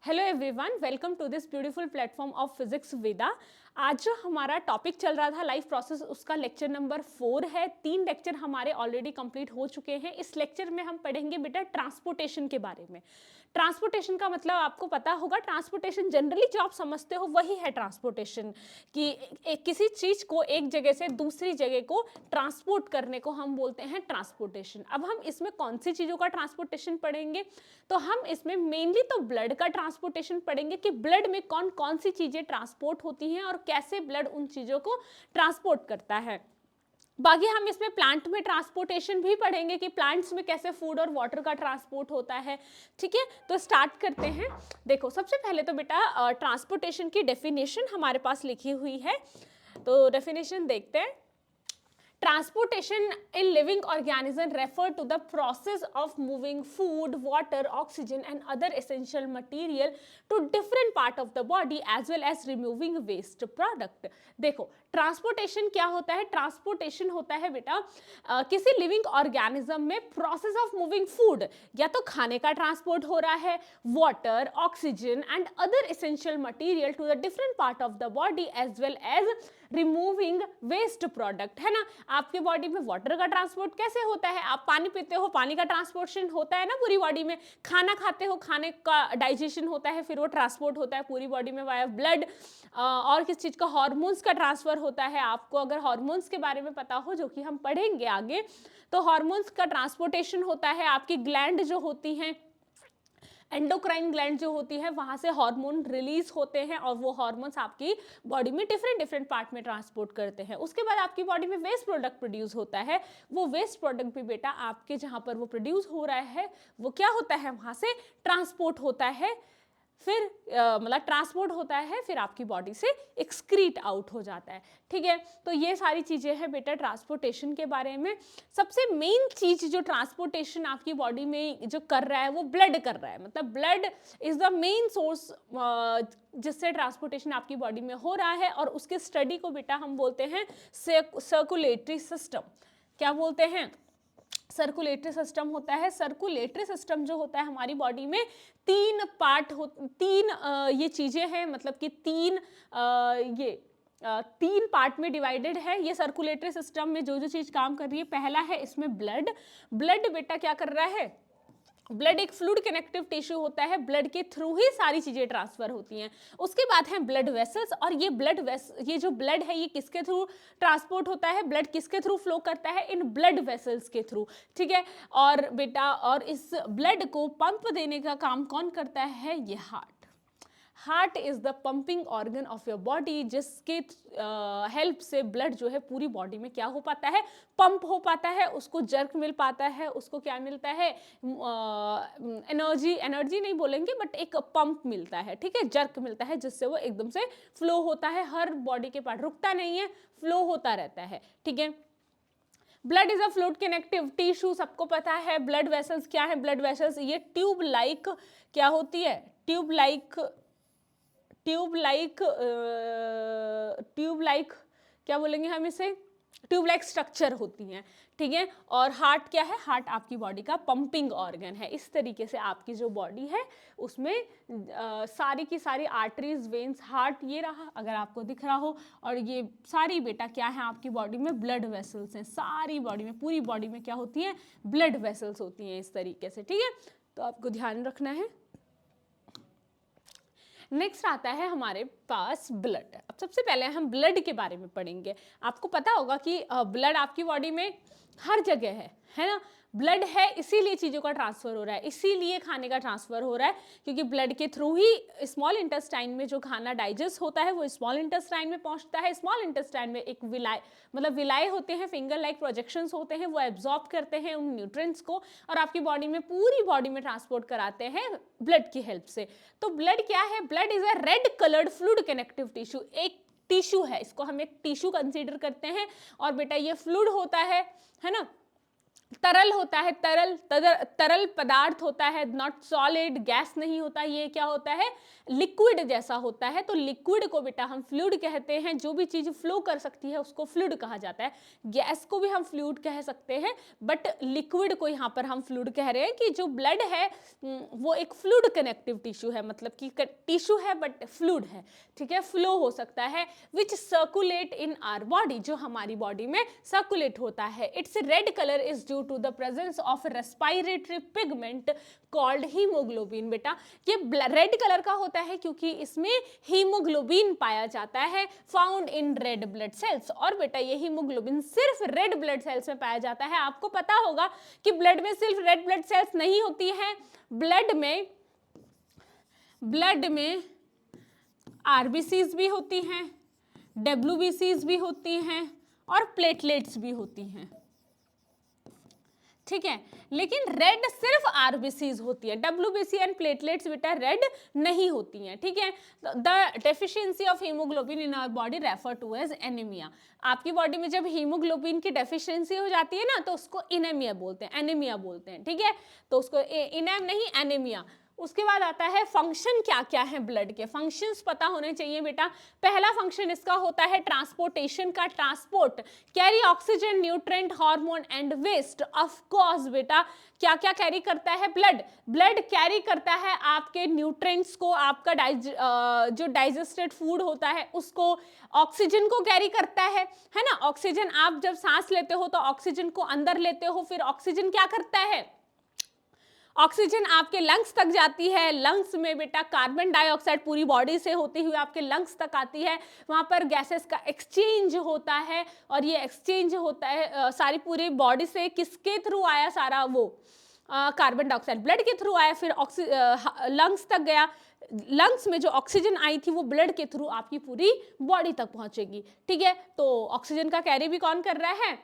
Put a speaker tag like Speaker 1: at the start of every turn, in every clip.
Speaker 1: Hello everyone, welcome to this beautiful platform of physics विदा। आज जो हमारा टॉपिक चल रहा था लाइफ प्रोसेस, उसका लेक्चर नंबर 4 है। 3 लेक्चर हमारे ऑलरेडी कंप्लीट हो चुके हैं। इस लेक्चर में हम पढ़ेंगे बेटा ट्रांसपोर्टेशन के बारे में। ट्रांसपोर्टेशन का मतलब आपको पता होगा, ट्रांसपोर्टेशन जनरली जो आप समझते हो वही है ट्रांसपोर्टेशन, कि किसी चीज को एक जगह से दूसरी जगह को ट्रांसपोर्ट करने को हम बोलते हैं ट्रांसपोर्टेशन। अब हम इसमें कौन सी चीजों का ट्रांसपोर्टेशन पढ़ेंगे, तो हम इसमें मेनली तो ब्लड का ट्रांसपोर्टेशन पढ़ेंगे कि ब्लड में कौन कौन सी चीजें ट्रांसपोर्ट होती हैं और कैसे ब्लड उन चीजों को ट्रांसपोर्ट करता है। बाकी हम इसमें प्लांट में ट्रांसपोर्टेशन भी पढ़ेंगे कि प्लांट्स में कैसे फूड और वाटर का ट्रांसपोर्ट होता है। ठीक है, तो स्टार्ट करते हैं। देखो, सबसे पहले तो बेटा ट्रांसपोर्टेशन की डेफिनेशन हमारे पास लिखी हुई है, तो डेफिनेशन देखते हैं। Transportation in living organism refer to the process of moving food, water, oxygen and other essential material to different part of the body as well as removing waste product। देखो, transportation क्या होता है? Transportation होता है बेटा किसी living organism में process of moving food, या तो खाने का ट्रांसपोर्ट हो रहा है, water, oxygen and other essential material to the different part of the body as well as removing waste product, है ना। आपके बॉडी में वाटर का ट्रांसपोर्ट कैसे होता है? आप पानी पीते हो, पानी का ट्रांसपोर्टेशन होता है ना पूरी बॉडी में। खाना खाते हो, खाने का डाइजेशन होता है, फिर वो ट्रांसपोर्ट होता है पूरी बॉडी में वाया ब्लड। और किस चीज़ का? हार्मोन्स का ट्रांसफर होता है। आपको अगर हार्मोन्स के बारे में पता हो, जो कि हम पढ़ेंगे आगे, तो हार्मोन्स का ट्रांसपोर्टेशन होता है। आपकी ग्लैंड जो होती हैं, एंडोक्राइन ग्लैंड जो होती है, वहां से हार्मोन रिलीज होते हैं और वो हार्मोन्स आपकी बॉडी में डिफरेंट पार्ट में ट्रांसपोर्ट करते हैं। उसके बाद आपकी बॉडी में वेस्ट प्रोडक्ट प्रोड्यूस होता है। वो वेस्ट प्रोडक्ट भी बेटा आपके जहां पर वो प्रोड्यूस हो रहा है, वो क्या होता है? वहां से ट्रांसपोर्ट होता है, फिर मतलब ट्रांसपोर्ट होता है, फिर आपकी बॉडी से एक्सक्रीट आउट हो जाता है। ठीक है, तो ये सारी चीज़ें हैं बेटा ट्रांसपोर्टेशन के बारे में। सबसे मेन चीज़ जो ट्रांसपोर्टेशन आपकी बॉडी में जो कर रहा है, वो ब्लड कर रहा है। मतलब blood is the main source जिससे ट्रांसपोर्टेशन आपकी बॉडी में हो रहा है, और उसके स्टडी को बेटा हम बोलते हैं सर्कुलेटरी सिस्टम। क्या बोलते हैं? सर्कुलेटरी सिस्टम होता है। सर्कुलेटरी सिस्टम जो होता है हमारी बॉडी में, तीन पार्ट हो, तीन ये चीजें हैं, मतलब कि तीन पार्ट में डिवाइडेड है ये सर्कुलेटरी सिस्टम में। जो जो चीज काम कर रही है, पहला है इसमें ब्लड। ब्लड बेटा क्या कर रहा है? ब्लड एक फ्लूइड कनेक्टिव टिश्यू होता है, ब्लड के थ्रू ही सारी चीजें ट्रांसफर होती हैं। उसके बाद है ब्लड वेसल्स, और ये जो ब्लड है, ये किसके थ्रू ट्रांसपोर्ट होता है? ब्लड किसके थ्रू फ्लो करता है? इन ब्लड वेसल्स के थ्रू। ठीक है, और बेटा और इस ब्लड को पंप देने का काम कौन करता है? ये heart. Heart is the pumping organ of your body, जिसके हेल्प से ब्लड जो है पूरी बॉडी में क्या हो पाता है? पंप हो पाता है, उसको जर्क मिल पाता है, उसको क्या मिलता है? एनर्जी नहीं बोलेंगे, बट एक पंप मिलता है। ठीक है, जर्क मिलता है, जिससे वो एकदम से फ्लो होता है। हर बॉडी के पार्ट रुकता नहीं है, फ्लो होता रहता है। ठीक है, blood is a fluid connective tissue, सबको पता है। ब्लड वेसल्स क्या है? ब्लड वेसल्स ये ट्यूब लाइक क्या होती है? ट्यूब लाइक क्या बोलेंगे हम इसे? ट्यूब लाइक स्ट्रक्चर होती हैं। ठीक है, और हार्ट क्या है? हार्ट आपकी बॉडी का पंपिंग ऑर्गन है। इस तरीके से आपकी जो बॉडी है, उसमें सारी की सारी आर्टरीज, वेन्स, हार्ट ये रहा अगर आपको दिख रहा हो, और ये सारी बेटा क्या है आपकी बॉडी में? ब्लड वेसल्स हैं। सारी बॉडी में, पूरी बॉडी में क्या होती है? ब्लड वेसल्स होती हैं इस तरीके से। ठीक है, तो आपको ध्यान रखना है। नेक्स्ट आता है हमारे पास ब्लड। अब सबसे पहले हम ब्लड के बारे में पढ़ेंगे। आपको पता होगा कि ब्लड आपकी बॉडी में हर जगह है ना। ब्लड है, इसीलिए चीज़ों का ट्रांसफर हो रहा है, इसीलिए खाने का ट्रांसफर हो रहा है, क्योंकि ब्लड के थ्रू ही स्मॉल इंटेस्टाइन में जो खाना डाइजेस्ट होता है वो स्मॉल इंटेस्टाइन में पहुंचता है। स्मॉल इंटेस्टाइन में एक विलाय होते हैं, फिंगर लाइक प्रोजेक्शंस होते हैं, वो एब्जॉर्ब करते हैं उन न्यूट्रिएंट्स को और आपकी बॉडी में, पूरी बॉडी में ट्रांसपोर्ट कराते हैं ब्लड की हेल्प से। तो ब्लड क्या है? Blood is a red coloured fluid connective tissue. एक टिश्यू है, इसको हम एक टिश्यू कंसीडर करते हैं, और बेटा ये फ्लूइड होता है ना। तरल होता है, तरल पदार्थ होता है, नॉट सॉलिड, गैस नहीं होता, ये क्या होता है, लिक्विड जैसा होता है। तो लिक्विड को बेटा हम फ्लूइड कहते हैं, जो भी चीज फ्लो कर सकती है उसको फ्लूइड कहा जाता है। गैस को भी हम फ्लूइड कह सकते हैं, बट लिक्विड को यहाँ पर हम फ्लूइड कह रहे हैं कि जो ब्लड है वो एक फ्लूइड कनेक्टिव टिश्यू है, मतलब कि टिश्यू है बट फ्लूइड है, ठीक है, फ्लो हो सकता है, which circulate in our body, जो हमारी बॉडी में सर्कुलेट होता है। Its red colour is due to the presence of respiratory pigment called haemoglobin. बेटा ये रेड कलर का होता है क्योंकि इसमें हीमोग्लोबिन पाया जाता है, found in red blood cells. और बेटा ये हीमोग्लोबिन सिर्फ रेड ब्लड सेल्स में पाया जाता है। आपको पता होगा कि ब्लड में सिर्फ रेड ब्लड सेल्स नहीं होती है, ब्लड में आरबीसीज भी होती हैं, डब्ल्यूबीसीज भी होती हैं और प्लेटलेट्स भी होती हैं, ठीक है। लेकिन रेड सिर्फ आरबीसीज होती है, डब्ल्यूबीसी एंड प्लेटलेट्स बेटा रेड नहीं होती हैं, ठीक है। The deficiency of haemoglobin in our body refer to as anaemia. आपकी बॉडी में जब हीमोग्लोबिन की डेफिशिएंसी हो जाती है ना तो उसको एनीमिया बोलते हैं, एनीमिया बोलते हैं, ठीक है। तो उसको इनेम नहीं, एनीमिया। उसके बाद आता है फंक्शन क्या क्या है ब्लड के, फंक्शंस पता होने चाहिए बेटा। पहला फंक्शन इसका होता है ट्रांसपोर्टेशन का, transport, carry oxygen, nutrient, hormone and waste. Of course बेटा क्या क्या कैरी करता है ब्लड कैरी करता है आपके न्यूट्रिएंट्स को, आपका जो डाइजेस्टेड फूड होता है उसको, ऑक्सीजन को कैरी करता है ना। ऑक्सीजन आप जब सांस लेते हो तो ऑक्सीजन को अंदर लेते हो, फिर ऑक्सीजन क्या करता है, ऑक्सीजन आपके लंग्स तक जाती है, लंग्स में बेटा कार्बन डाइऑक्साइड पूरी बॉडी से होती हुई आपके लंग्स तक आती है, वहाँ पर गैसेस का एक्सचेंज होता है। और ये एक्सचेंज होता है सारी पूरी बॉडी से, किसके थ्रू आया सारा वो कार्बन डाइऑक्साइड, ब्लड के थ्रू आया, फिर लंग्स तक गया, लंग्स में जो ऑक्सीजन आई थी वो ब्लड के थ्रू आपकी पूरी बॉडी तक पहुंचेगी, ठीक है। तो ऑक्सीजन का कैरी भी कौन कर रहा है,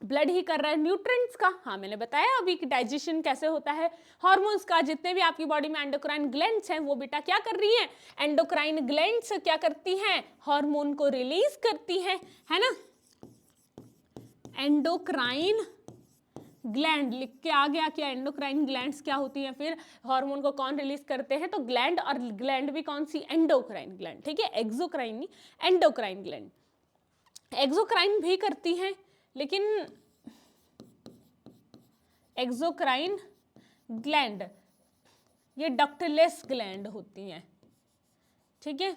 Speaker 1: ब्लड ही कर रहा है। न्यूट्रिएंट्स का, हाँ मैंने बताया अभी कि डाइजेशन कैसे होता है। हार्मोन्स का, जितने भी आपकी बॉडी में एंडोक्राइन ग्लैंड्स हैं वो बेटा क्या कर रही हैं, एंडोक्राइन ग्लैंड्स क्या करती हैं, हार्मोन को रिलीज करती हैं, है ना। एंडोक्राइन ग्लैंड लिख के आ गया क्या, एंडोक्राइन ग्लैंड्स क्या होती हैं, फिर हार्मोन को कौन रिलीज करते हैं, तो ग्लैंड, और ग्लैंड भी कौन सी, एंडोक्राइन ग्लैंड, ठीक है, एक्सोक्राइन नहीं, एंडोक्राइन ग्लैंड। एक्सोक्राइन भी करती हैं, लेकिन एक्सोक्राइन ग्लैंड ये डक्टलेस ग्लैंड होती हैं, ठीक है,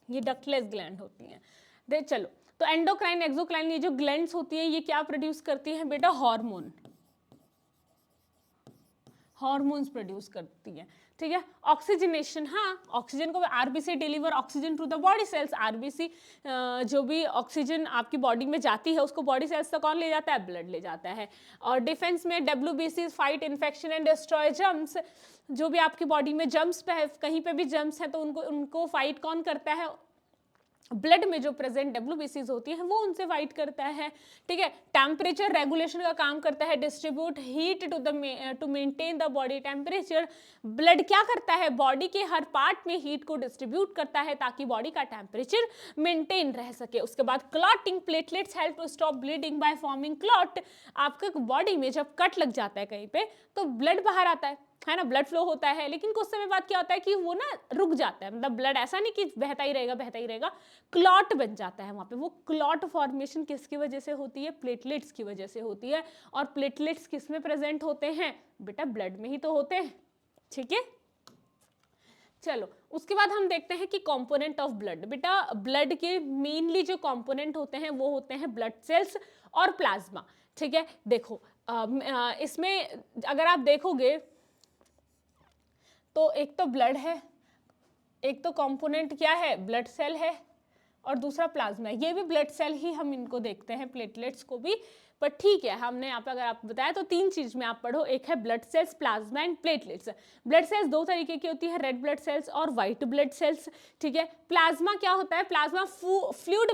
Speaker 1: ये डक्टलेस ग्लैंड होती हैं। दे चलो, तो एंडोक्राइन एक्सोक्राइन ये जो ग्लैंड्स होती हैं ये क्या प्रोड्यूस करती हैं बेटा, हार्मोन्स प्रोड्यूस करती है, ठीक है। ऑक्सीजनेशन, हाँ ऑक्सीजन को RBC deliver oxygen to the body cells, RBC जो भी ऑक्सीजन आपकी बॉडी में जाती है उसको बॉडी सेल्स तक कौन ले जाता है, ब्लड ले जाता है। और डिफेंस में WBC fight infection and destroy germs, जो भी आपकी बॉडी में जर्म्स पे है, कहीं पे भी जर्म्स हैं तो उनको फाइट कौन करता है, ब्लड में जो प्रेजेंट डब्ल्यूबीसीज होती है वो उनसे फाइट करता है, ठीक है। टेम्परेचर रेगुलेशन का काम करता है, distribute heat to maintain the body temperature. Blood क्या करता है, बॉडी के हर पार्ट में हीट को डिस्ट्रीब्यूट करता है ताकि बॉडी का टेम्परेचर मेंटेन रह सके। उसके बाद clotting, platelets help to stop bleeding by forming clot. आपके बॉडी में जब कट लग जाता है कहीं पे तो ब्लड बाहर आता है ना, ब्लड फ्लो होता है, लेकिन कुछ समय बाद क्या होता है कि वो ना रुक जाता है, मतलब ब्लड ऐसा नहीं कि बहता ही रहेगा, क्लॉट बन जाता है वहाँ पे। वो क्लॉट फॉर्मेशन किसकी वजह से होती है, प्लेटलेट्स की वजह से होती है। और प्लेटलेट्स किस में प्रेजेंट होते हैं बेटा, ब्लड में ही तो होते हैं, ठीक है। चलो उसके बाद हम देखते हैं कि कंपोनेंट ऑफ ब्लड। बेटा ब्लड के मेनली जो कंपोनेंट होते हैं वो होते हैं ब्लड सेल्स और प्लाज्मा, ठीक है। देखो इसमें अगर आप देखोगे तो एक तो ब्लड है, एक तो कंपोनेंट क्या है, ब्लड सेल है, और दूसरा प्लाज्मा है। ये भी ब्लड सेल ही हम इनको देखते हैं, प्लेटलेट्स को भी, पर ठीक है हमने यहाँ पे अगर आप बताया तो तीन चीज में आप पढ़ो, एक है blood cells, plasma and platelets. Blood cells दो तरीके की होती है, रेड ब्लड सेल्स और व्हाइट ब्लड सेल्स, ठीक है। प्लाज्मा क्या होता है, plasma fluid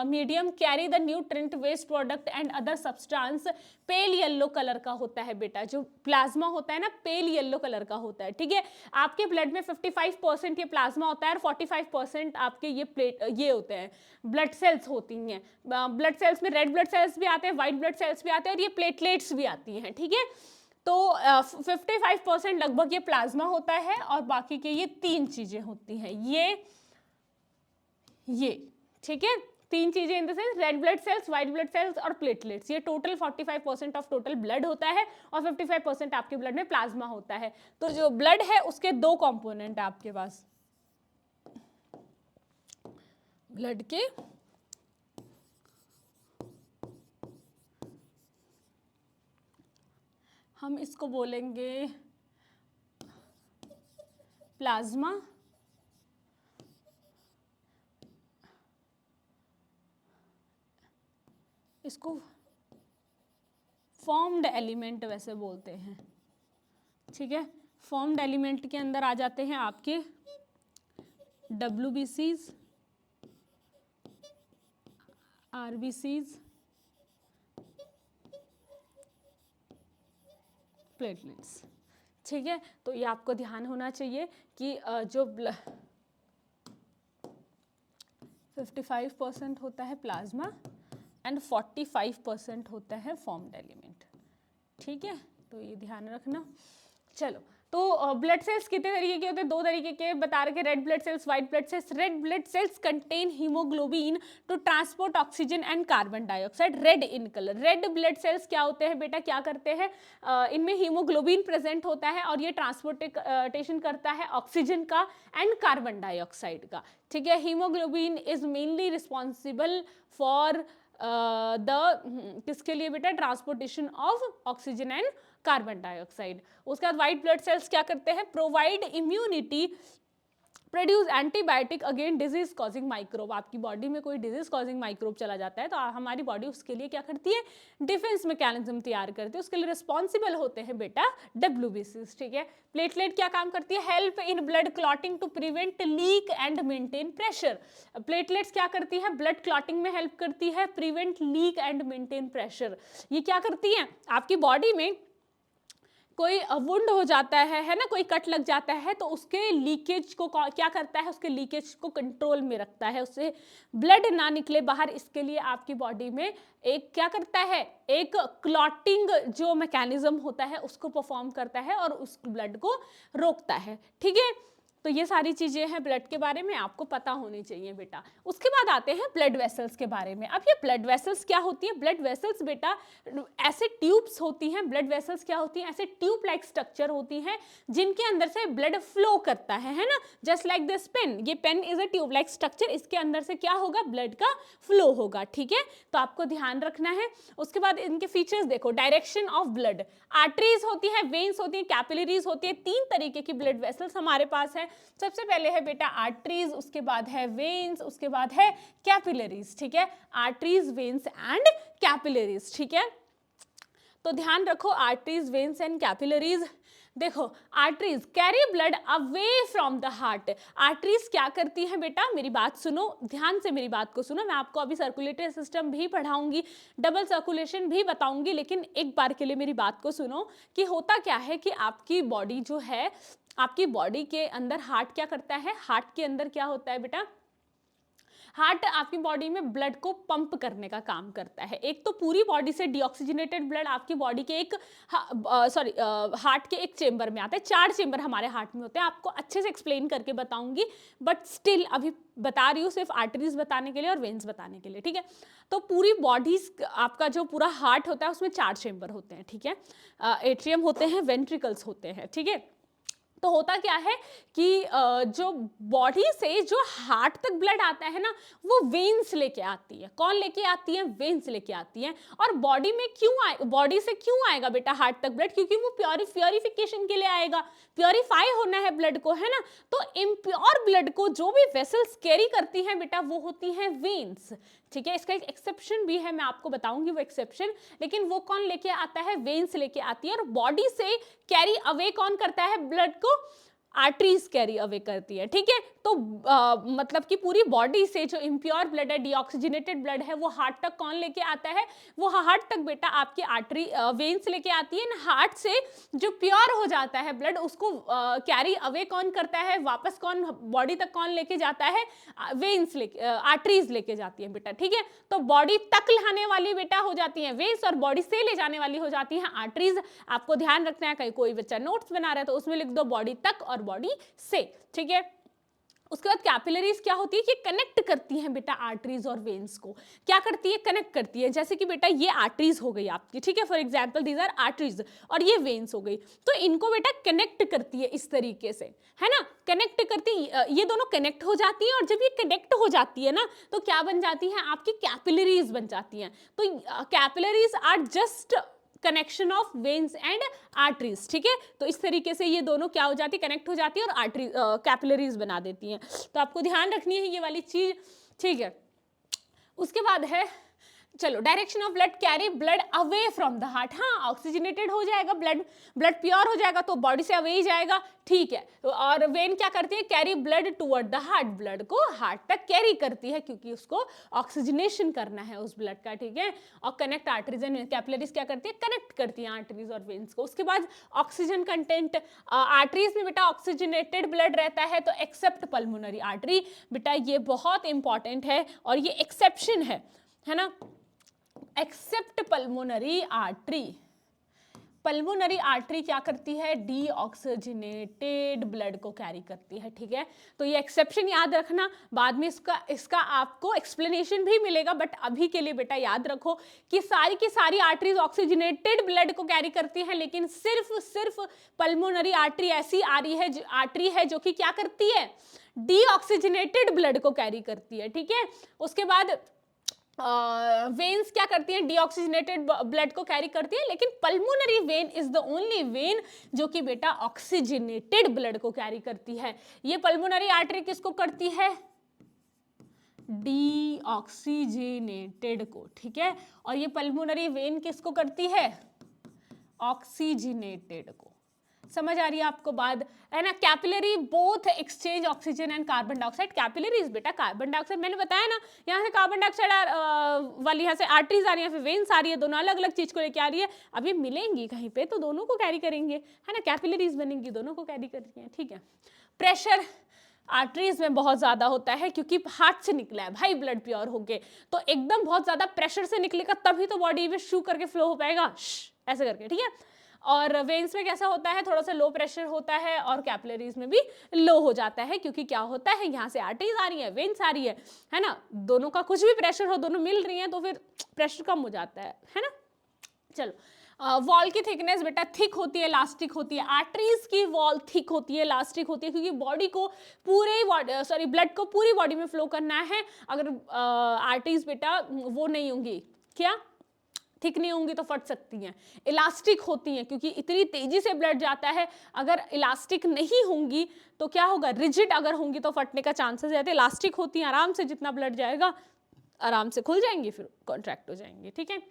Speaker 1: medium carry the nutrient waste product and other substance, pale yellow colour का होता है बेटा। जो प्लाज्मा होता है ना पेल येलो कलर का होता है, ठीक है। आपके ब्लड में 55% ये प्लाज्मा होता है और 45% आपके ये होते हैं ब्लड सेल्स होती हैं। ब्लड सेल्स में रेड ब्लड सेल्स भी आते हैं, व्हाइट ब्लड सेल्स भी आते हैं और ये प्लेटलेट्स भी आती हैं, ठीक है। तो 55% लगभग ये प्लाज्मा होता है और बाकी के ये 3 चीजें होती हैं, ये ठीक है, 3 चीजें in the sense red blood cells, white blood cells और प्लेटलेट्स। ये टोटल 45% ऑफ टोटल ब्लड होता है और 55% आपके ब्लड में प्लाज्मा होता है। तो जो ब्लड है उसके 2 कंपोनेंट है आपके पास, ब्लड के हम इसको बोलेंगे प्लाज्मा इसको फॉर्म्ड एलिमेंट वैसे बोलते हैं, ठीक है। फॉर्म्ड एलिमेंट के अंदर आ जाते हैं आपके WBCs, RBCs, प्लेटलेट्स, ठीक है। तो ये आपको ध्यान होना चाहिए कि जो 55% होता है प्लाज्मा एंड 45% होता है फॉर्म्ड एलिमेंट, ठीक है। तो ये ध्यान रखना। चलो, तो ब्लड सेल्स कितने तरीके के होते हैं? 2 तरीके के बता रहे, red blood cells, white blood cells. Red blood cells contain haemoglobin to transport oxygen and carbon dioxide, red in colour. Red blood cells क्या होते हैं बेटा, क्या करते हैं? इनमें हीमोग्लोबिन प्रेजेंट होता है और ये ट्रांसपोर्टेशन करता है ऑक्सीजन का एंड कार्बन डाइऑक्साइड का, ठीक है। Haemoglobin is mainly responsible for किसके लिए बेटा? Transportation of oxygen and carbon dioxide. उसके बाद व्हाइट ब्लड सेल्स क्या करते हैं? Provide immunity, produce antibiotic against disease causing microbe. आपकी बॉडी में कोई डिजीज कॉजिंग माइक्रोब चला जाता है तो हमारी बॉडी उसके लिए क्या करती है? डिफेंस मैकेनिज्म तैयार करती है। उसके लिए रिस्पॉन्सिबल होते हैं बेटा WBCs, ठीक है। प्लेटलेट क्या काम करती है? Help in blood clotting to prevent leak and maintain pressure. Platelets क्या करती है? ब्लड क्लॉटिंग में हेल्प करती है, prevent leak and maintain pressure. ये क्या करती है? आपकी बॉडी में कोई वुंड हो जाता है ना, कोई कट लग जाता है तो उसके लीकेज को क्या करता है? उसके लीकेज को कंट्रोल में रखता है, उससे ब्लड ना निकले बाहर। इसके लिए आपकी बॉडी में एक क्या करता है? एक क्लॉटिंग जो मैकेनिज्म होता है उसको परफॉर्म करता है और उस ब्लड को रोकता है, ठीक है। तो ये सारी चीजें हैं ब्लड के बारे में, आपको पता होनी चाहिए बेटा। उसके बाद आते हैं ब्लड वेसल्स के बारे में। अब ये ब्लड वेसल्स क्या होती है? ब्लड वेसल्स बेटा ऐसे ट्यूब्स होती हैं। ब्लड वेसल्स क्या होती हैं? ऐसे ट्यूब लाइक स्ट्रक्चर होती हैं जिनके अंदर से ब्लड फ्लो करता है ना, जस्ट लाइक दिस पेन। ये pen is a tube like structure, इसके अंदर से क्या होगा? ब्लड का फ्लो होगा, ठीक है। तो आपको ध्यान रखना है। उसके बाद इनके फीचर्स देखो, डायरेक्शन ऑफ ब्लड, आर्टरीज होती है, वेन्स होती है, कैपिलरीज होती है। 3 तरीके की ब्लड वेसल्स हमारे पास है। सबसे पहले है बेटा आर्टरीज, उसके बाद है वेन्स, उसके बाद है कैपिलरीज, ठीक है। आर्टरीज, वेन्स एंड कैपिलरीज, ठीक है। तो ध्यान रखो, आर्टरीज, वेन्स एंड कैपिलरीज। देखो, arteries carry blood away from the heart. Arteries क्या करती हैं बेटा? मेरी बात सुनो, ध्यान से मेरी बात को सुनो। मैं आपको अभी सर्कुलेटरी सिस्टम भी पढ़ाऊंगी, डबल सर्कुलेशन भी बताऊंगी, लेकिन एक बार के लिए मेरी बात को सुनो कि होता क्या है कि आपकी बॉडी जो है, आपकी बॉडी के अंदर हार्ट क्या करता है? हार्ट के अंदर क्या होता है बेटा? हार्ट आपकी बॉडी में ब्लड को पंप करने का काम करता है। एक तो पूरी बॉडी से डीऑक्सीजनेटेड ब्लड आपकी बॉडी के एक हार्ट के एक चेंबर में आता है। 4 चेंबर हमारे हार्ट में होते हैं, आपको अच्छे से एक्सप्लेन करके बताऊंगी, बट स्टिल अभी बता रही हूँ सिर्फ आर्टरीज बताने के लिए और वेन्स बताने के लिए, ठीक है। तो पूरी बॉडी, आपका जो पूरा हार्ट होता है उसमें 4 चेंबर होते हैं, ठीक है। एट्रियम होते हैं, वेंट्रिकल्स होते हैं, ठीक है। तो होता क्या है कि जो बॉडी से जो हार्ट तक ब्लड आता है ना, वो वेन्स लेके आती है। कौन लेके आती है? वेन्स लेके आती है। और बॉडी में क्यों आए, बॉडी से क्यों आएगा बेटा हार्ट तक ब्लड? क्योंकि वो प्योरिफिकेशन के लिए आएगा, प्योरीफाई होना है ब्लड को, है ना। तो इम्प्योर ब्लड को जो भी वेसल्स कैरी करती हैं बेटा, वो होती हैं वेन्स, ठीक है। इसका एक एक्सेप्शन भी है, मैं आपको बताऊंगी वो एक्सेप्शन, लेकिन वो कौन लेके आता है? वेन्स लेके आती है। और बॉडी से कैरी अवे कौन करता है ब्लड को? आर्टरीज कैरी अवे करती है, ठीक है। तो मतलब कि पूरी बॉडी से जो इम्प्योर ब्लड है, डीऑक्सीजनेटेड ब्लड है, वो हार्ट तक कौन लेके आता है, वो हार्ट तक बेटा आपकी आर्टरी वेन्स लेके आती है। हार्ट से जो प्योर हो जाता है ब्लड, उसको कैरी अवे कौन करता है, वापस कौन बॉडी तक कौन लेके जाता है, वेन्स लेके, आर्टरीज लेके जाती है बेटा, ठीक है। तो बॉडी तक लाने वाली बेटा हो जाती है वेन्स, और बॉडी से ले जाने वाली हो जाती है आर्टरीज। आपको ध्यान रखना है, कहीं कोई बच्चा नोट्स बना रहा है तो उसमें लिख दो बॉडी तक और बॉडी से, ठीक है। उसके बाद कैपिलरीज क्या होती है कि कनेक्ट करती हैं बेटा आर्टरीज और वेन्स को। क्या करती है, कनेक्ट करती है। जैसे कि बेटा ये आर्टरीज हो गई आपकी, ठीक है, for example these are arteries, और ये वेन्स हो गई, तो इनको बेटा कनेक्ट करती है इस तरीके से, है ना। कनेक्ट करती, ये दोनों कनेक्ट हो जाती है, और जब ये कनेक्ट हो जाती है ना, तो क्या बन जाती है, आपकी कैपिलरीज बन जाती हैं। तो capillaries are just connection of veins and arteries, ठीक है। तो इस तरीके से ये दोनों क्या हो जाती है, कनेक्ट हो जाती है और आर्टरी कैपिलरीज बना देती हैं। तो आपको ध्यान रखनी है ये वाली चीज, ठीक है। उसके बाद है, चलो, direction of blood, carry blood away from the heart. हाँ, ऑक्सीजनेटेड हो जाएगा ब्लड, ब्लड प्योर हो जाएगा तो बॉडी से अवे ही जाएगा, ठीक है। तो और वेन क्या करती है, carry blood toward the heart, blood को हार्ट तक कैरी करती है, क्योंकि उसको ऑक्सीजनेशन करना है उस ब्लड का, ठीक है। और कनेक्ट आर्टरीज एंड कैपिलरीज क्या करती है, कनेक्ट करती है आर्टरीज और वेन्स को। उसके बाद ऑक्सीजन कंटेंट, आर्टरीज में बेटा ऑक्सीजनेटेड ब्लड रहता है, तो एक्सेप्ट पल्मोनरी आर्टरी, बेटा ये बहुत इंपॉर्टेंट है और ये एक्सेप्शन है ना, accept pulmonary artery. Pulmonary artery क्या करती है, डीऑक्सीजनेटेड ब्लड को कैरी करती है, ठीक है। तो ये एक्सेप्शन याद रखना, बाद में इसका आपको एक्सप्लेनेशन भी मिलेगा, बट अभी के लिए बेटा याद रखो कि सारी की सारी आर्टरीज ऑक्सीजनेटेड ब्लड को कैरी करती हैं, लेकिन सिर्फ पल्मोनरी आर्टरी ऐसी आर्टरी है जो कि क्या करती है, डीऑक्सीजनेटेड ब्लड को कैरी करती है, ठीक है। उसके बाद वेन्स क्या करती हैं, डीऑक्सीजनेटेड ब्लड को कैरी करती है, लेकिन pulmonary vein is the only when जो कि बेटा ऑक्सीजनेटेड ब्लड को कैरी करती है। ये पल्मोनरी आर्टरी किसको करती है, डीऑक्सीजनेटेड को, ठीक है। और ये पल्मोनरी वेन किसको करती है, ऑक्सीजनेटेड को। समझ आ रही है आपको बात, है ना। Capillary both exchange oxygen and carbon dioxide. Capillaries बेटा कार्बन डाइऑक्साइड, मैंने बताया ना, यहाँ से कार्बन डाइऑक्साइड वाली, यहाँ से आर्टरीज आ रही है, फिर वेन्स आ रही है, दोनों अलग अलग चीज को लेके आ रही है। अब ये मिलेंगी कहीं पे तो दोनों को कैरी करेंगे, है ना, कैपिलरीज बनेंगी, दोनों को कैरी करती हैं, ठीक है। प्रेशर आर्टरीज में बहुत ज्यादा होता है, क्योंकि हार्ट से निकला है भाई ब्लड प्योर होके, तो एकदम बहुत ज्यादा प्रेशर से निकलेगा, तभी तो बॉडी में शू करके फ्लो हो पाएगा, ऐसे करके, ठीक है। और वेन्स में कैसा होता है, थोड़ा सा लो प्रेशर होता है, और कैपिलरीज में भी लो हो जाता है, क्योंकि क्या होता है, यहाँ से आर्टरीज आ रही है, वेन्स आ रही है ना, दोनों का कुछ भी प्रेशर हो, दोनों मिल रही हैं, तो फिर प्रेशर कम हो जाता है ना। चलो, वॉल की थिकनेस बेटा थिक होती है, इलास्टिक होती है। आर्टरीज की वॉल थिक होती है, इलास्टिक होती है, क्योंकि बॉडी को ब्लड को पूरी बॉडी में फ्लो करना है। अगर आर्टरीज बेटा वो नहीं होंगी, क्या थिक नहीं होंगी तो फट सकती हैं। इलास्टिक होती हैं, क्योंकि इतनी तेजी से ब्लड जाता है, अगर इलास्टिक नहीं होंगी तो क्या होगा, रिजिड अगर होंगी तो फटने का चांसेस रहते हैं। इलास्टिक होती हैं, आराम से जितना ब्लड जाएगा आराम से खुल जाएंगी, फिर कॉन्ट्रैक्ट हो जाएंगे, ठीक है।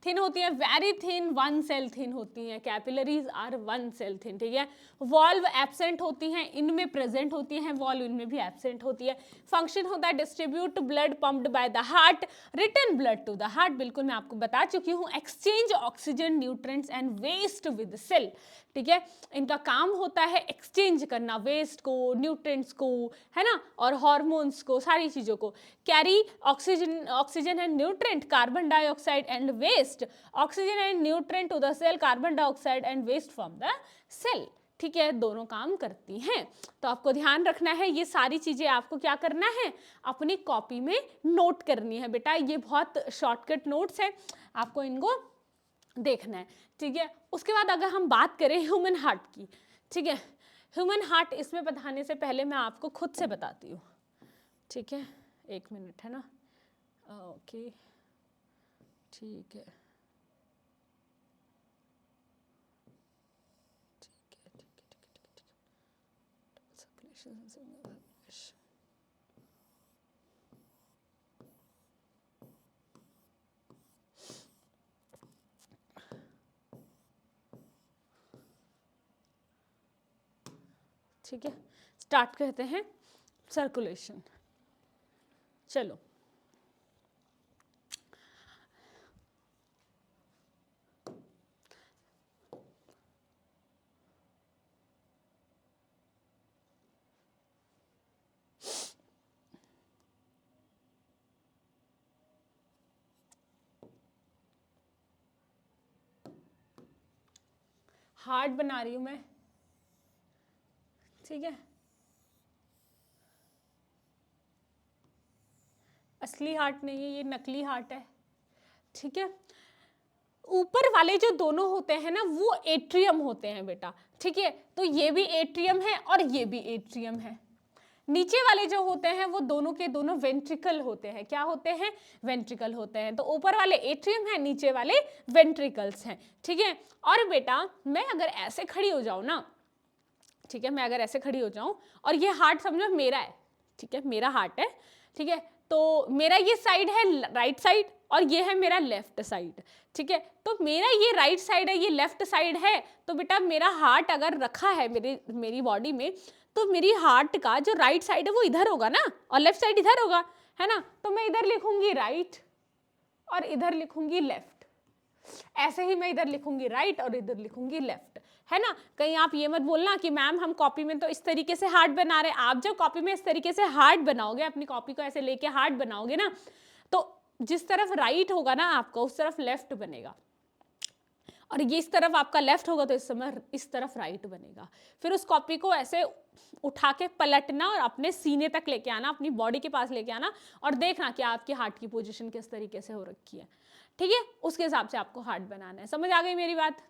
Speaker 1: थिन होती है, very thin, one cell thin होती हैं। Capillaries are one cell thin, ठीक है। वॉल्व एब्सेंट होती हैं, इनमें प्रेजेंट होती हैं, वॉल्व इनमें भी एब्सेंट होती है। फंक्शन होता है distribute blood pumped by the heart, return blood to the heart, बिल्कुल मैं आपको बता चुकी हूँ। Exchange oxygen, nutrients and waste with cell, ठीक है। इनका काम होता है एक्सचेंज करना वेस्ट को, न्यूट्रिएंट्स को, है ना, और हार्मोन्स को, सारी चीजों को। Carry oxygen and nutrient, carbon dioxide and waste, oxygen and nutrient to the cell, carbon dioxide and waste from the cell, ठीक है। दोनों काम करती हैं, तो आपको ध्यान रखना है, ये सारी चीजें आपको क्या करना है, अपनी कॉपी में नोट करनी है बेटा। ये बहुत शॉर्टकट नोट्स है, आपको इनको देखना है, ठीक है। उसके बाद अगर हम बात करें ह्यूमन हार्ट की, ठीक है, ह्यूमन हार्ट, इसमें बताने से पहले मैं आपको खुद से बताती हूँ, ठीक है। 1 मिनट, है ना, ओके, ठीक है, ठीक है, स्टार्ट करते हैं सर्कुलेशन। चलो, हार्ट बना रही हूं मैं, ठीक है, असली हार्ट नहीं है, ये नकली हार्ट है, ठीक है। ऊपर वाले जो दोनों होते हैं ना वो एट्रियम होते हैं बेटा, ठीक है, तो ये भी एट्रियम है और ये भी एट्रियम है। नीचे वाले जो होते हैं वो दोनों के दोनों वेंट्रिकल होते हैं। क्या होते हैं? वेंट्रिकल होते हैं। तो ऊपर वाले एट्रियम है, नीचे वाले वेंट्रिकल्स हैं, ठीक है। और बेटा मैं अगर ऐसे खड़ी हो जाऊं ना, ठीक है, मैं अगर ऐसे खड़ी हो जाऊं और ये हार्ट समझो मेरा है, ठीक है, मेरा हार्ट है, ठीक है, तो मेरा ये साइड है राइट साइड और ये है मेरा लेफ्ट साइड, ठीक है। तो मेरा ये राइट साइड है, ये लेफ्ट साइड है, तो बेटा मेरा हार्ट अगर रखा है मेरी बॉडी में, तो मेरी हार्ट का जो राइट साइड है वो इधर होगा ना और लेफ्ट साइड इधर होगा, है ना। तो मैं इधर लिखूंगी राइट और इधर लिखूंगी लेफ्ट, ऐसे ही मैं इधर लिखूंगी राइट और इधर लिखूंगी लेफ्ट, है ना। कहीं आप ये मत बोलना कि मैम हम कॉपी में तो इस तरीके से हार्ट बना रहे हैं। आप जब कॉपी में इस तरीके से हार्ट बनाओगे, अपनी कॉपी को ऐसे लेके हार्ट बनाओगे ना, तो जिस तरफ राइट होगा ना आपका, उस तरफ लेफ्ट बनेगा, और ये इस तरफ आपका लेफ्ट होगा तो इस समय इस तरफ राइट बनेगा। फिर उस कॉपी को ऐसे उठा के पलटना और अपने सीने तक लेके आना, अपनी बॉडी के पास लेके आना और देखना कि आपके हार्ट की पोजीशन किस तरीके से हो रखी है, ठीक है। उसके हिसाब से आपको हार्ट बनाना है। समझ आ गई मेरी बात?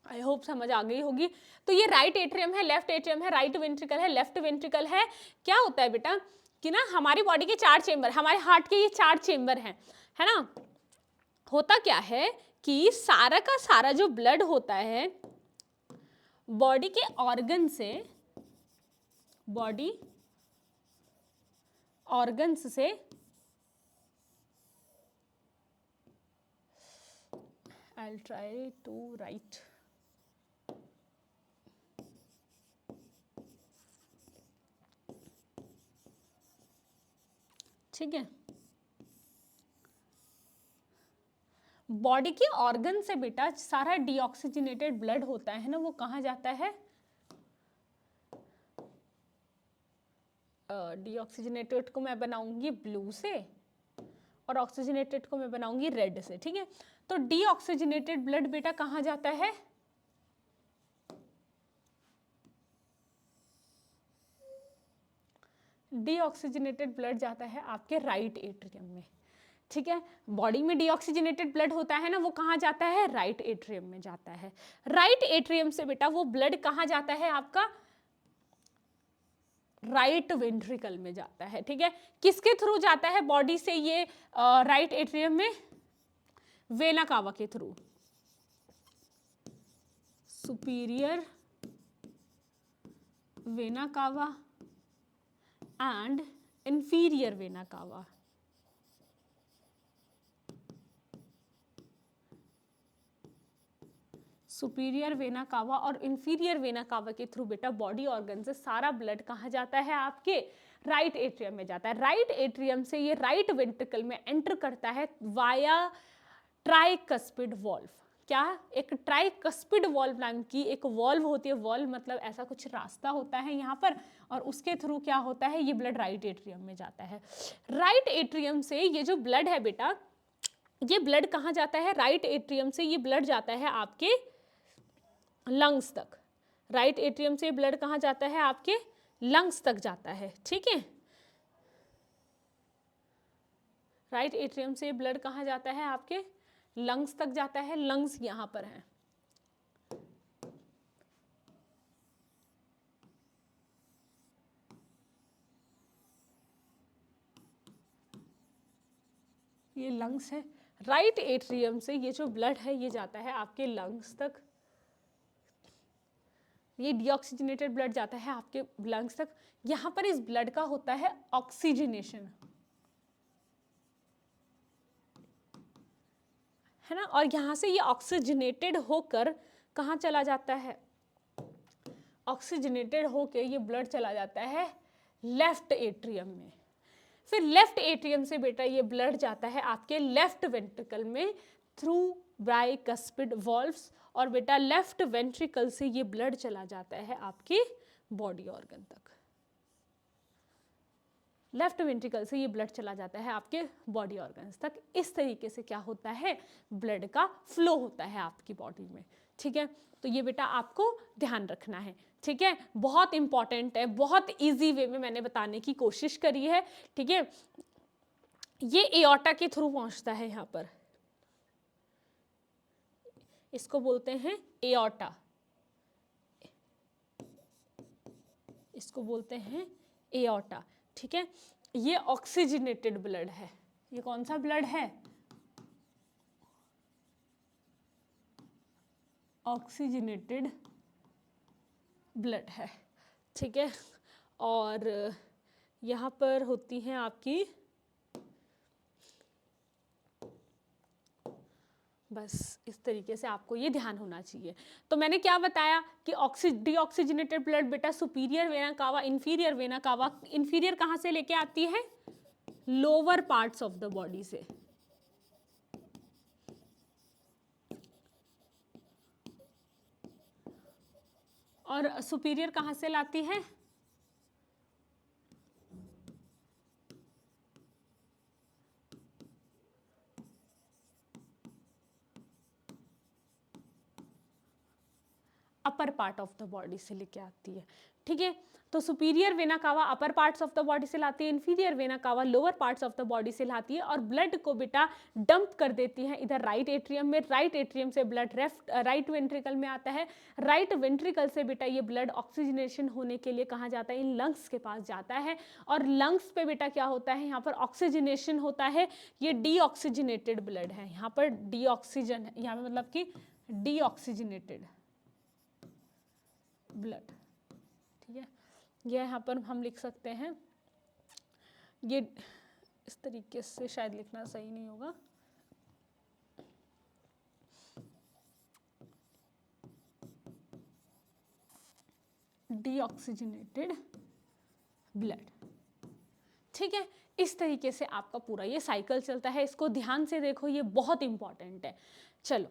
Speaker 1: आई होप समझ आ गई होगी। तो ये राइट एट्रियम है, लेफ्ट एट्रियम है, राइट वेंट्रिकल है, लेफ्ट वेंट्रिकल है। क्या होता है बेटा कि ना हमारी बॉडी के 4 चेंबर, हमारे हार्ट के ये 4 चेंबर हैं, है ना। होता क्या है कि सारा का सारा जो ब्लड होता है बॉडी के ऑर्गन से, बॉडी ऑर्गन्स से I'll try to write, ठीक है। बॉडी के ऑर्गन से बेटा सारा डीऑक्सीजनेटेड ब्लड होता है ना, वो कहाँ जाता है? डीऑक्सीजनेटेड को मैं बनाऊंगी ब्लू से और ऑक्सीजनेटेड को मैं बनाऊंगी रेड से, ठीक है। तो डीऑक्सीजनेटेड ब्लड बेटा कहाँ जाता है? डीऑक्सीजनेटेड ब्लड जाता है आपके राइट एट्रियम में, ठीक है। बॉडी में डीऑक्सीजनेटेड ब्लड होता है ना, वो कहाँ जाता है? राइट एट्रियम में जाता है। राइट एट्रियम से बेटा वो ब्लड कहाँ जाता है आपका? राइट वेंट्रिकल में जाता है, ठीक है। किसके थ्रू जाता है बॉडी से ये राइट एट्रियम में? वेना कावा के through, superior vena cava and inferior vena cava. Superior vena cava और इंफीरियर वेना कावा के थ्रू बेटा बॉडी ऑर्गन से सारा ब्लड कहाँ जाता है? आपके राइट एट्रियम में जाता है। राइट एट्रियम से ये राइट वेंट्रिकल में एंटर करता है वाया ट्राइकस्पिड वॉल्व। क्या? एक ट्राइकस्पिड वॉल्व नाम की एक वॉल्व होती है। वॉल्व मतलब ऐसा कुछ रास्ता होता है यहाँ पर, और उसके थ्रू क्या होता है? ये ब्लड राइट एट्रियम में जाता है। राइट एट्रियम से ये जो ब्लड है बेटा, ये ब्लड कहाँ जाता है? राइट एट्रियम से ये ब्लड जाता है आपके लंग्स तक। राइट एट्रियम से ब्लड कहाँ जाता है? आपके लंग्स तक जाता है, ठीक है। राइट एट्रियम से ब्लड कहाँ जाता है? आपके लंग्स तक जाता है। लंग्स यहाँ पर हैं। ये लंग्स है। राइट एट्रियम से ये जो ब्लड है ये जाता है आपके लंग्स तक। ये डीऑक्सीजनेटेड ब्लड जाता है आपके लंग्स तक। यहाँ पर इस ब्लड का होता है ऑक्सीजनेशन, है ना। और यहाँ से ये ऑक्सीजनेटेड होकर कहाँ चला जाता है? ऑक्सीजनेटेड होके ये ब्लड चला जाता है लेफ्ट एट्रियम में। फिर लेफ्ट एट्रियम से बेटा ये ब्लड जाता है आपके लेफ्ट वेंट्रिकल में थ्रू बाइकस्पिड वॉल्व्स, और बेटा लेफ्ट वेंट्रिकल से ये ब्लड चला जाता है आपके बॉडी ऑर्गन तक। लेफ्ट वेंट्रिकल से ये ब्लड चला जाता है आपके बॉडी ऑर्गन्स तक। इस तरीके से क्या होता है, ब्लड का फ्लो होता है आपकी बॉडी में। ठीक है, तो ये बेटा आपको ध्यान रखना है। ठीक है, बहुत इंपॉर्टेंट है, बहुत इजी वे में मैंने बताने की कोशिश करी है। ठीक है, ये एओर्टा के थ्रू पहुंचता है यहाँ पर, इसको बोलते हैं एओर्टा, इसको बोलते हैं एओर्टा। ठीक है, ये ऑक्सीजनेटेड ब्लड है। ये कौन सा ब्लड है, ऑक्सीजनेटेड ब्लड है। ठीक है, और यहाँ पर होती हैं आपकी, बस इस तरीके से आपको ये ध्यान होना चाहिए। तो मैंने क्या बताया कि डीऑक्सीजनेटेड ब्लड बेटा superior vena cava, inferior vena cava, inferior कहाँ से लेके आती है, lower parts of the body से, और सुपीरियर कहाँ से लाती है, upper part of the body से लेके आती है। ठीक है, तो superior vena cava upper parts of the body से लाती है, inferior vena cava lower parts of the body से लाती है, और ब्लड को बेटा डंप कर देती है इधर राइट एट्रियम में। राइट एट्रियम से ब्लड राइट वेंट्रिकल में आता है। राइट वेंट्रिकल से बेटा ये ब्लड ऑक्सीजनेशन होने के लिए कहाँ जाता है, इन लंग्स के पास जाता है, और लंग्स पे बेटा क्या होता है, यहाँ पर ऑक्सीजनेशन होता है। ये डीऑक्सीजनेटेड ब्लड है, यहाँ पर डीऑक्सीजन है, यहाँ पे मतलब कि डीऑक्सीजनेटेड ब्लड। ठीक है, ये यहाँ पर हम लिख सकते हैं, ये इस तरीके से शायद लिखना सही नहीं होगा, डीऑक्सीजनेटेड ब्लड। ठीक है, इस तरीके से आपका पूरा ये साइकिल चलता है। इसको ध्यान से देखो, ये बहुत इंपॉर्टेंट है। चलो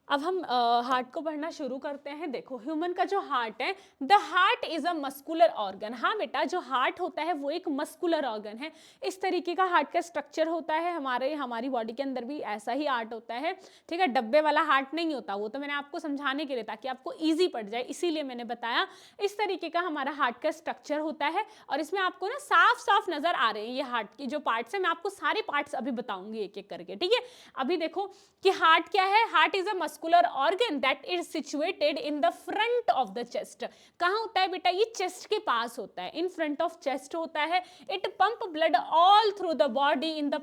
Speaker 1: अब हम हार्ट को पढ़ना शुरू करते हैं। देखो ह्यूमन का जो हार्ट है, the heart is a muscular organ. हाँ बेटा, जो हार्ट होता है वो एक मस्कुलर ऑर्गन है। इस तरीके का हार्ट का स्ट्रक्चर होता है। हमारी बॉडी के अंदर भी ऐसा ही हार्ट होता है। ठीक है, डब्बे वाला हार्ट नहीं होता, वो तो मैंने आपको समझाने के लिए, ताकि आपको ईजी पड़ जाए, इसीलिए मैंने बताया। इस तरीके का हमारा हार्ट का स्ट्रक्चर होता है, और इसमें आपको ना साफ साफ नजर आ रहे हैं ये हार्ट की जो पार्ट्स है। मैं आपको सारे पार्ट्स अभी बताऊंगी एक एक करके। ठीक है, अभी देखो कि हार्ट क्या है। Heart is a muscular organ that is situated in the front of the chest. कहाँ होता है बेटा, ये चेस्ट के पास होता है, इन फ्रंट ऑफ चेस्ट होता है। It pump blood all through the body in the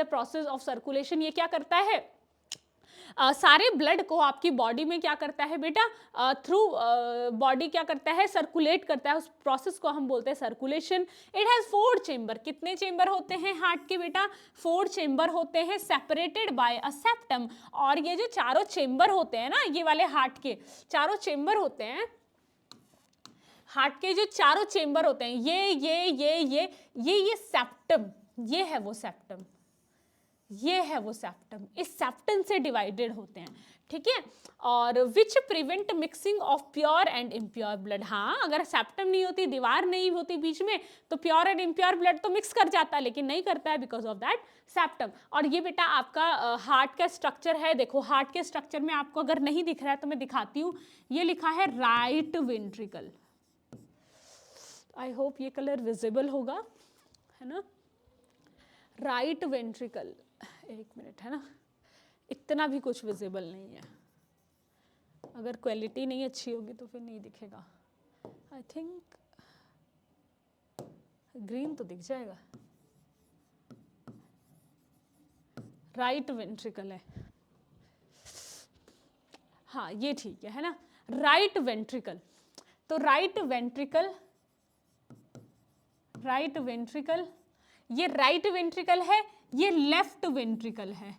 Speaker 1: process of circulation. ये क्या करता है, सारे ब्लड को आपकी बॉडी में क्या करता है बेटा, थ्रू बॉडी क्या करता है, सर्कुलेट करता है। उस प्रोसेस को हम बोलते हैं सर्कुलेशन। It has 4 chamber. कितने चेंबर होते हैं हार्ट के बेटा, 4 चेंबर होते हैं, सेपरेटेड बाय अ सेप्टम। और ये जो चारों चेंबर होते हैं ना, ये वाले हार्ट के चारों चेंबर होते हैं, हार्ट के जो चारों चेंबर होते हैं, ये सेप्टम, ये है वो सेप्टम, ये है वो सेप्टम। इस सेप्टम से डिवाइडेड होते हैं। ठीक है, और which prevent mixing of pure and impure blood. हाँ, अगर सेप्टम नहीं होती, दीवार नहीं होती बीच में, तो प्योर एंड इम्प्योर ब्लड तो मिक्स कर जाता है, लेकिन नहीं करता है बिकॉज ऑफ दैट सेप्टम। और ये बेटा आपका हार्ट का स्ट्रक्चर है। देखो हार्ट के स्ट्रक्चर में आपको अगर नहीं दिख रहा है तो मैं दिखाती हूँ। ये लिखा है राइट वेंट्रिकल। आई होप ये कलर विजिबल होगा, है ना। राइट वेंट्रिकल, एक मिनट, है ना, इतना भी कुछ विजिबल नहीं है। अगर क्वालिटी नहीं अच्छी होगी तो फिर नहीं दिखेगा। आई थिंक ग्रीन तो दिख जाएगा। राइट वेंट्रिकल है, हाँ ये ठीक है ना, राइट वेंट्रिकल। तो राइट वेंट्रिकल, ये राइट वेंट्रिकल है, ये लेफ्ट वेंट्रिकल है,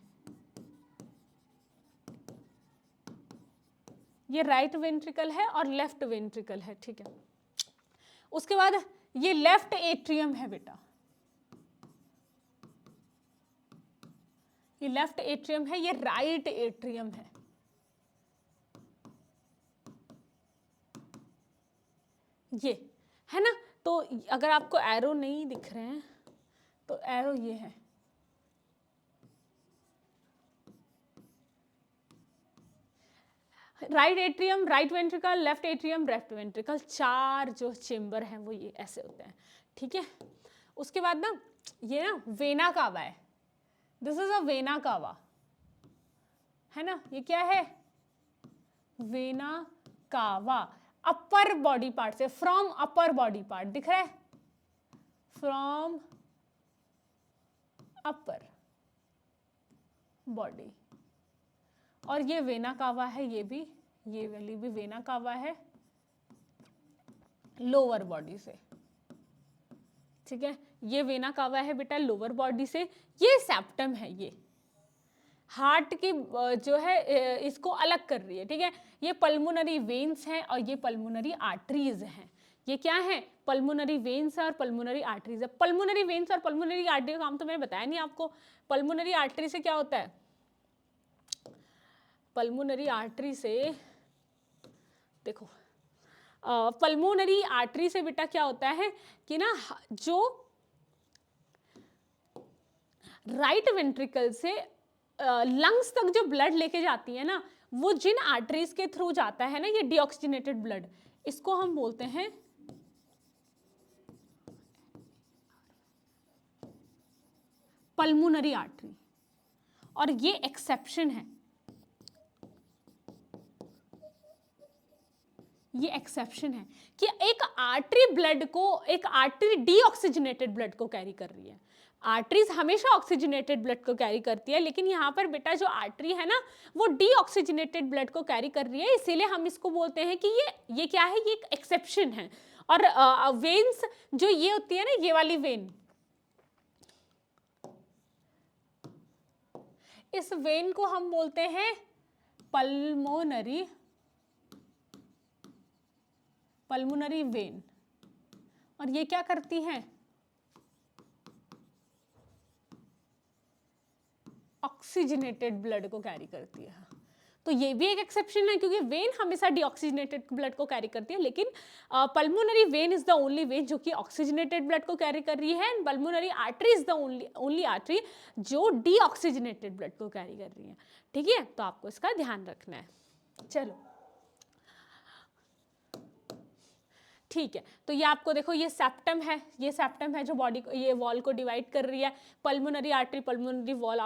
Speaker 1: ये राइट वेंट्रिकल है और लेफ्ट वेंट्रिकल है, ठीक है। उसके बाद ये लेफ्ट एट्रियम है बेटा, ये लेफ्ट एट्रियम है, ये राइट एट्रियम है। ये है ना। तो अगर आपको एरो नहीं दिख रहे हैं तो एरो ये है, right atrium, right ventricle, left atrium, left ventricle, 4 जो चेम्बर हैं वो ये ऐसे होते हैं, ठीक है। उसके बाद ना ये ना वेना कावा है, this is a vena cava, है ना। ये क्या है, vena cava, upper body part से, फ्रॉम अपर बॉडी पार्ट, दिख रहा है, फ्रॉम अपर बॉडी। और ये वेना कावा है, ये भी, ये वाली भी वेना कावा है लोअर बॉडी से, ठीक है। ये वेना कावा है बेटा लोअर बॉडी से। ये सेप्टम है, ये हार्ट की जो है इसको अलग कर रही है, ठीक है। ये पल्मोनरी वेन्स हैं और ये पल्मोनरी आर्टरीज हैं। ये क्या है, पल्मोनरी वेन्स और पल्मोनरी आर्टरीज है। पल्मोनरी वेन्स और पल्मोनरी आर्टरी का काम तो मैंने बताया नहीं आपको। पल्मोनरी आर्टरी से क्या होता है, पल्मोनरी आर्टरी से देखो, पल्मोनरी आर्टरी से बेटा क्या होता है कि ना, जो राइट वेंट्रिकल से लंग्स तक जो ब्लड लेके जाती है ना, वो जिन आर्टरीज के थ्रू जाता है ना, ये डीऑक्सीजनेटेड ब्लड, इसको हम बोलते हैं पल्मोनरी आर्टरी। और ये एक्सेप्शन है, ये एक्सेप्शन है कि एक आर्टरी ब्लड को, एक आर्टरी डीऑक्सीजनेटेड ब्लड को कैरी कर रही है। आर्टरीज हमेशा ऑक्सीजनेटेड ब्लड को कैरी करती है, लेकिन यहाँ पर बेटा जो आर्टरी है ना, वो डीऑक्सीजनेटेड ब्लड को कैरी कर रही है, इसीलिए हम इसको बोलते हैं कि ये क्या है, ये एक एक्सेप्शन है। और वेन्स जो ये होती है ना, ये वाली वेन, इस वेन को हम बोलते हैं पल्मोनरी वेन। और ये क्या करती हैं, ऑक्सीजनेटेड ब्लड को कैरी करती है। तो ये भी एक एक्सेप्शन है, क्योंकि वेन हमेशा डीऑक्सीजनेटेड ब्लड को कैरी करती है, लेकिन pulmonary vein is the only when जो कि ऑक्सीजनेटेड ब्लड को कैरी कर रही है, and pulmonary artery is the only artery जो डीऑक्सीजनेटेड ब्लड को कैरी कर रही है, ठीक है। तो आपको इसका ध्यान रखना है। चलो ठीक है, तो ये आपको देखो, ये सेप्टम है, ये सेप्टम है जो बॉडी को, ये वॉल को डिवाइड कर रही है। Pulmonary artery, pulmonary wall,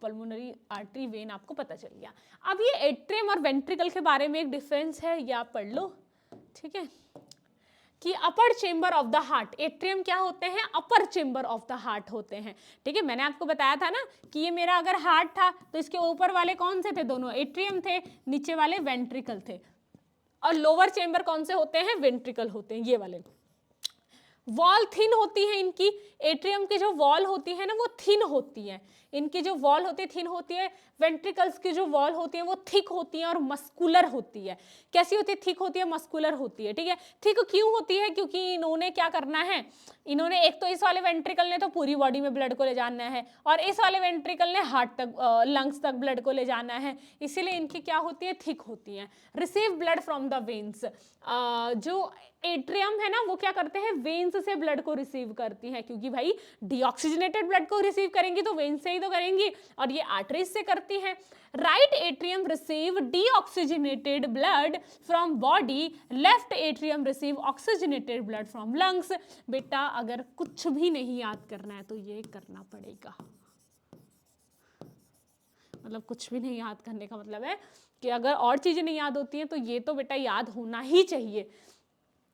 Speaker 1: pulmonary artery vein आपको पता चल गया। अब ये एट्रियम और वेंट्रिकल के बारे में एक डिफरेंस है, ये आप पढ़ लो, ठीक है, कि upper chamber of the heart, atrium क्या होते हैं, upper chamber of the heart होते हैं, ठीक है। मैंने आपको बताया था ना कि ये मेरा अगर हार्ट था तो इसके ऊपर वाले कौन से थे, दोनों एट्रियम थे, नीचे वाले वेंट्रिकल थे। और लोअर चेंबर कौन से होते हैं, वेंट्रिकल होते हैं, ये वाले। वॉल थिन होती है इनकी, एट्रियम की जो वॉल होती है ना वो थिन होती है, इनकी जो वॉल होती है थिन होती है। वेंट्रिकल्स की जो वॉल होती है वो थिक होती है और मस्कुलर होती है। कैसी होती है, थिक होती है, मस्कुलर होती है, ठीक है। थिक क्यों होती है, क्योंकि इन्होंने क्या करना है, इन्होंने एक तो इस वाले वेंट्रिकल ने तो पूरी बॉडी में ब्लड को ले जाना है, और इस वाले वेंट्रिकल ने हार्ट तक, लंग्स तक ब्लड को ले जाना है, इसीलिए इनकी क्या होती है, थिक होती है। Receive blood from the veins, जो एट्रियम है ना वो क्या करते हैं, वेन्स से ब्लड को रिसीव करती है, क्योंकि भाई डीऑक्सीजनेटेड ब्लड को रिसीव करेंगी तो वेन्स से ही तो करेंगी, और ये आर्टरीज से करती हैं। Right atrium receive deoxygenated blood from body, left atrium receive oxygenated blood from lungs. बेटा अगर कुछ भी नहीं याद करना है तो ये करना पड़ेगा, मतलब कुछ भी नहीं याद करने का मतलब है कि अगर और चीजें नहीं याद होती हैं तो ये तो बेटा याद होना ही चाहिए।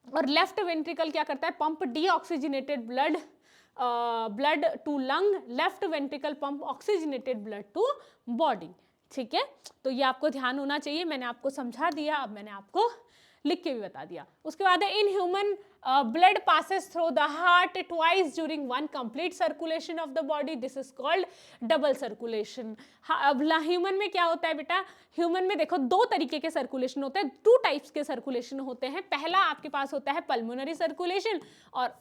Speaker 1: और लेफ्ट वेंट्रिकल क्या करता है, pump deoxygenated blood to lung, left ventricle pump oxygenated blood to body, ठीक है। तो ये आपको ध्यान होना चाहिए, मैंने आपको समझा दिया, अब मैंने आपको लिख के भी बता दिया। उसके बाद है in human blood passes through the heart twice during one complete circulation of the body, this is called double circulation. अब ह्यूमन में क्या होता है बेटा, ह्यूमन में देखो दो तरीके के सर्कुलेशन होते हैं, टू टाइप्स के सर्कुलेशन होते हैं। पहला आपके पास होता है पल्मोनरी सर्कुलेशन और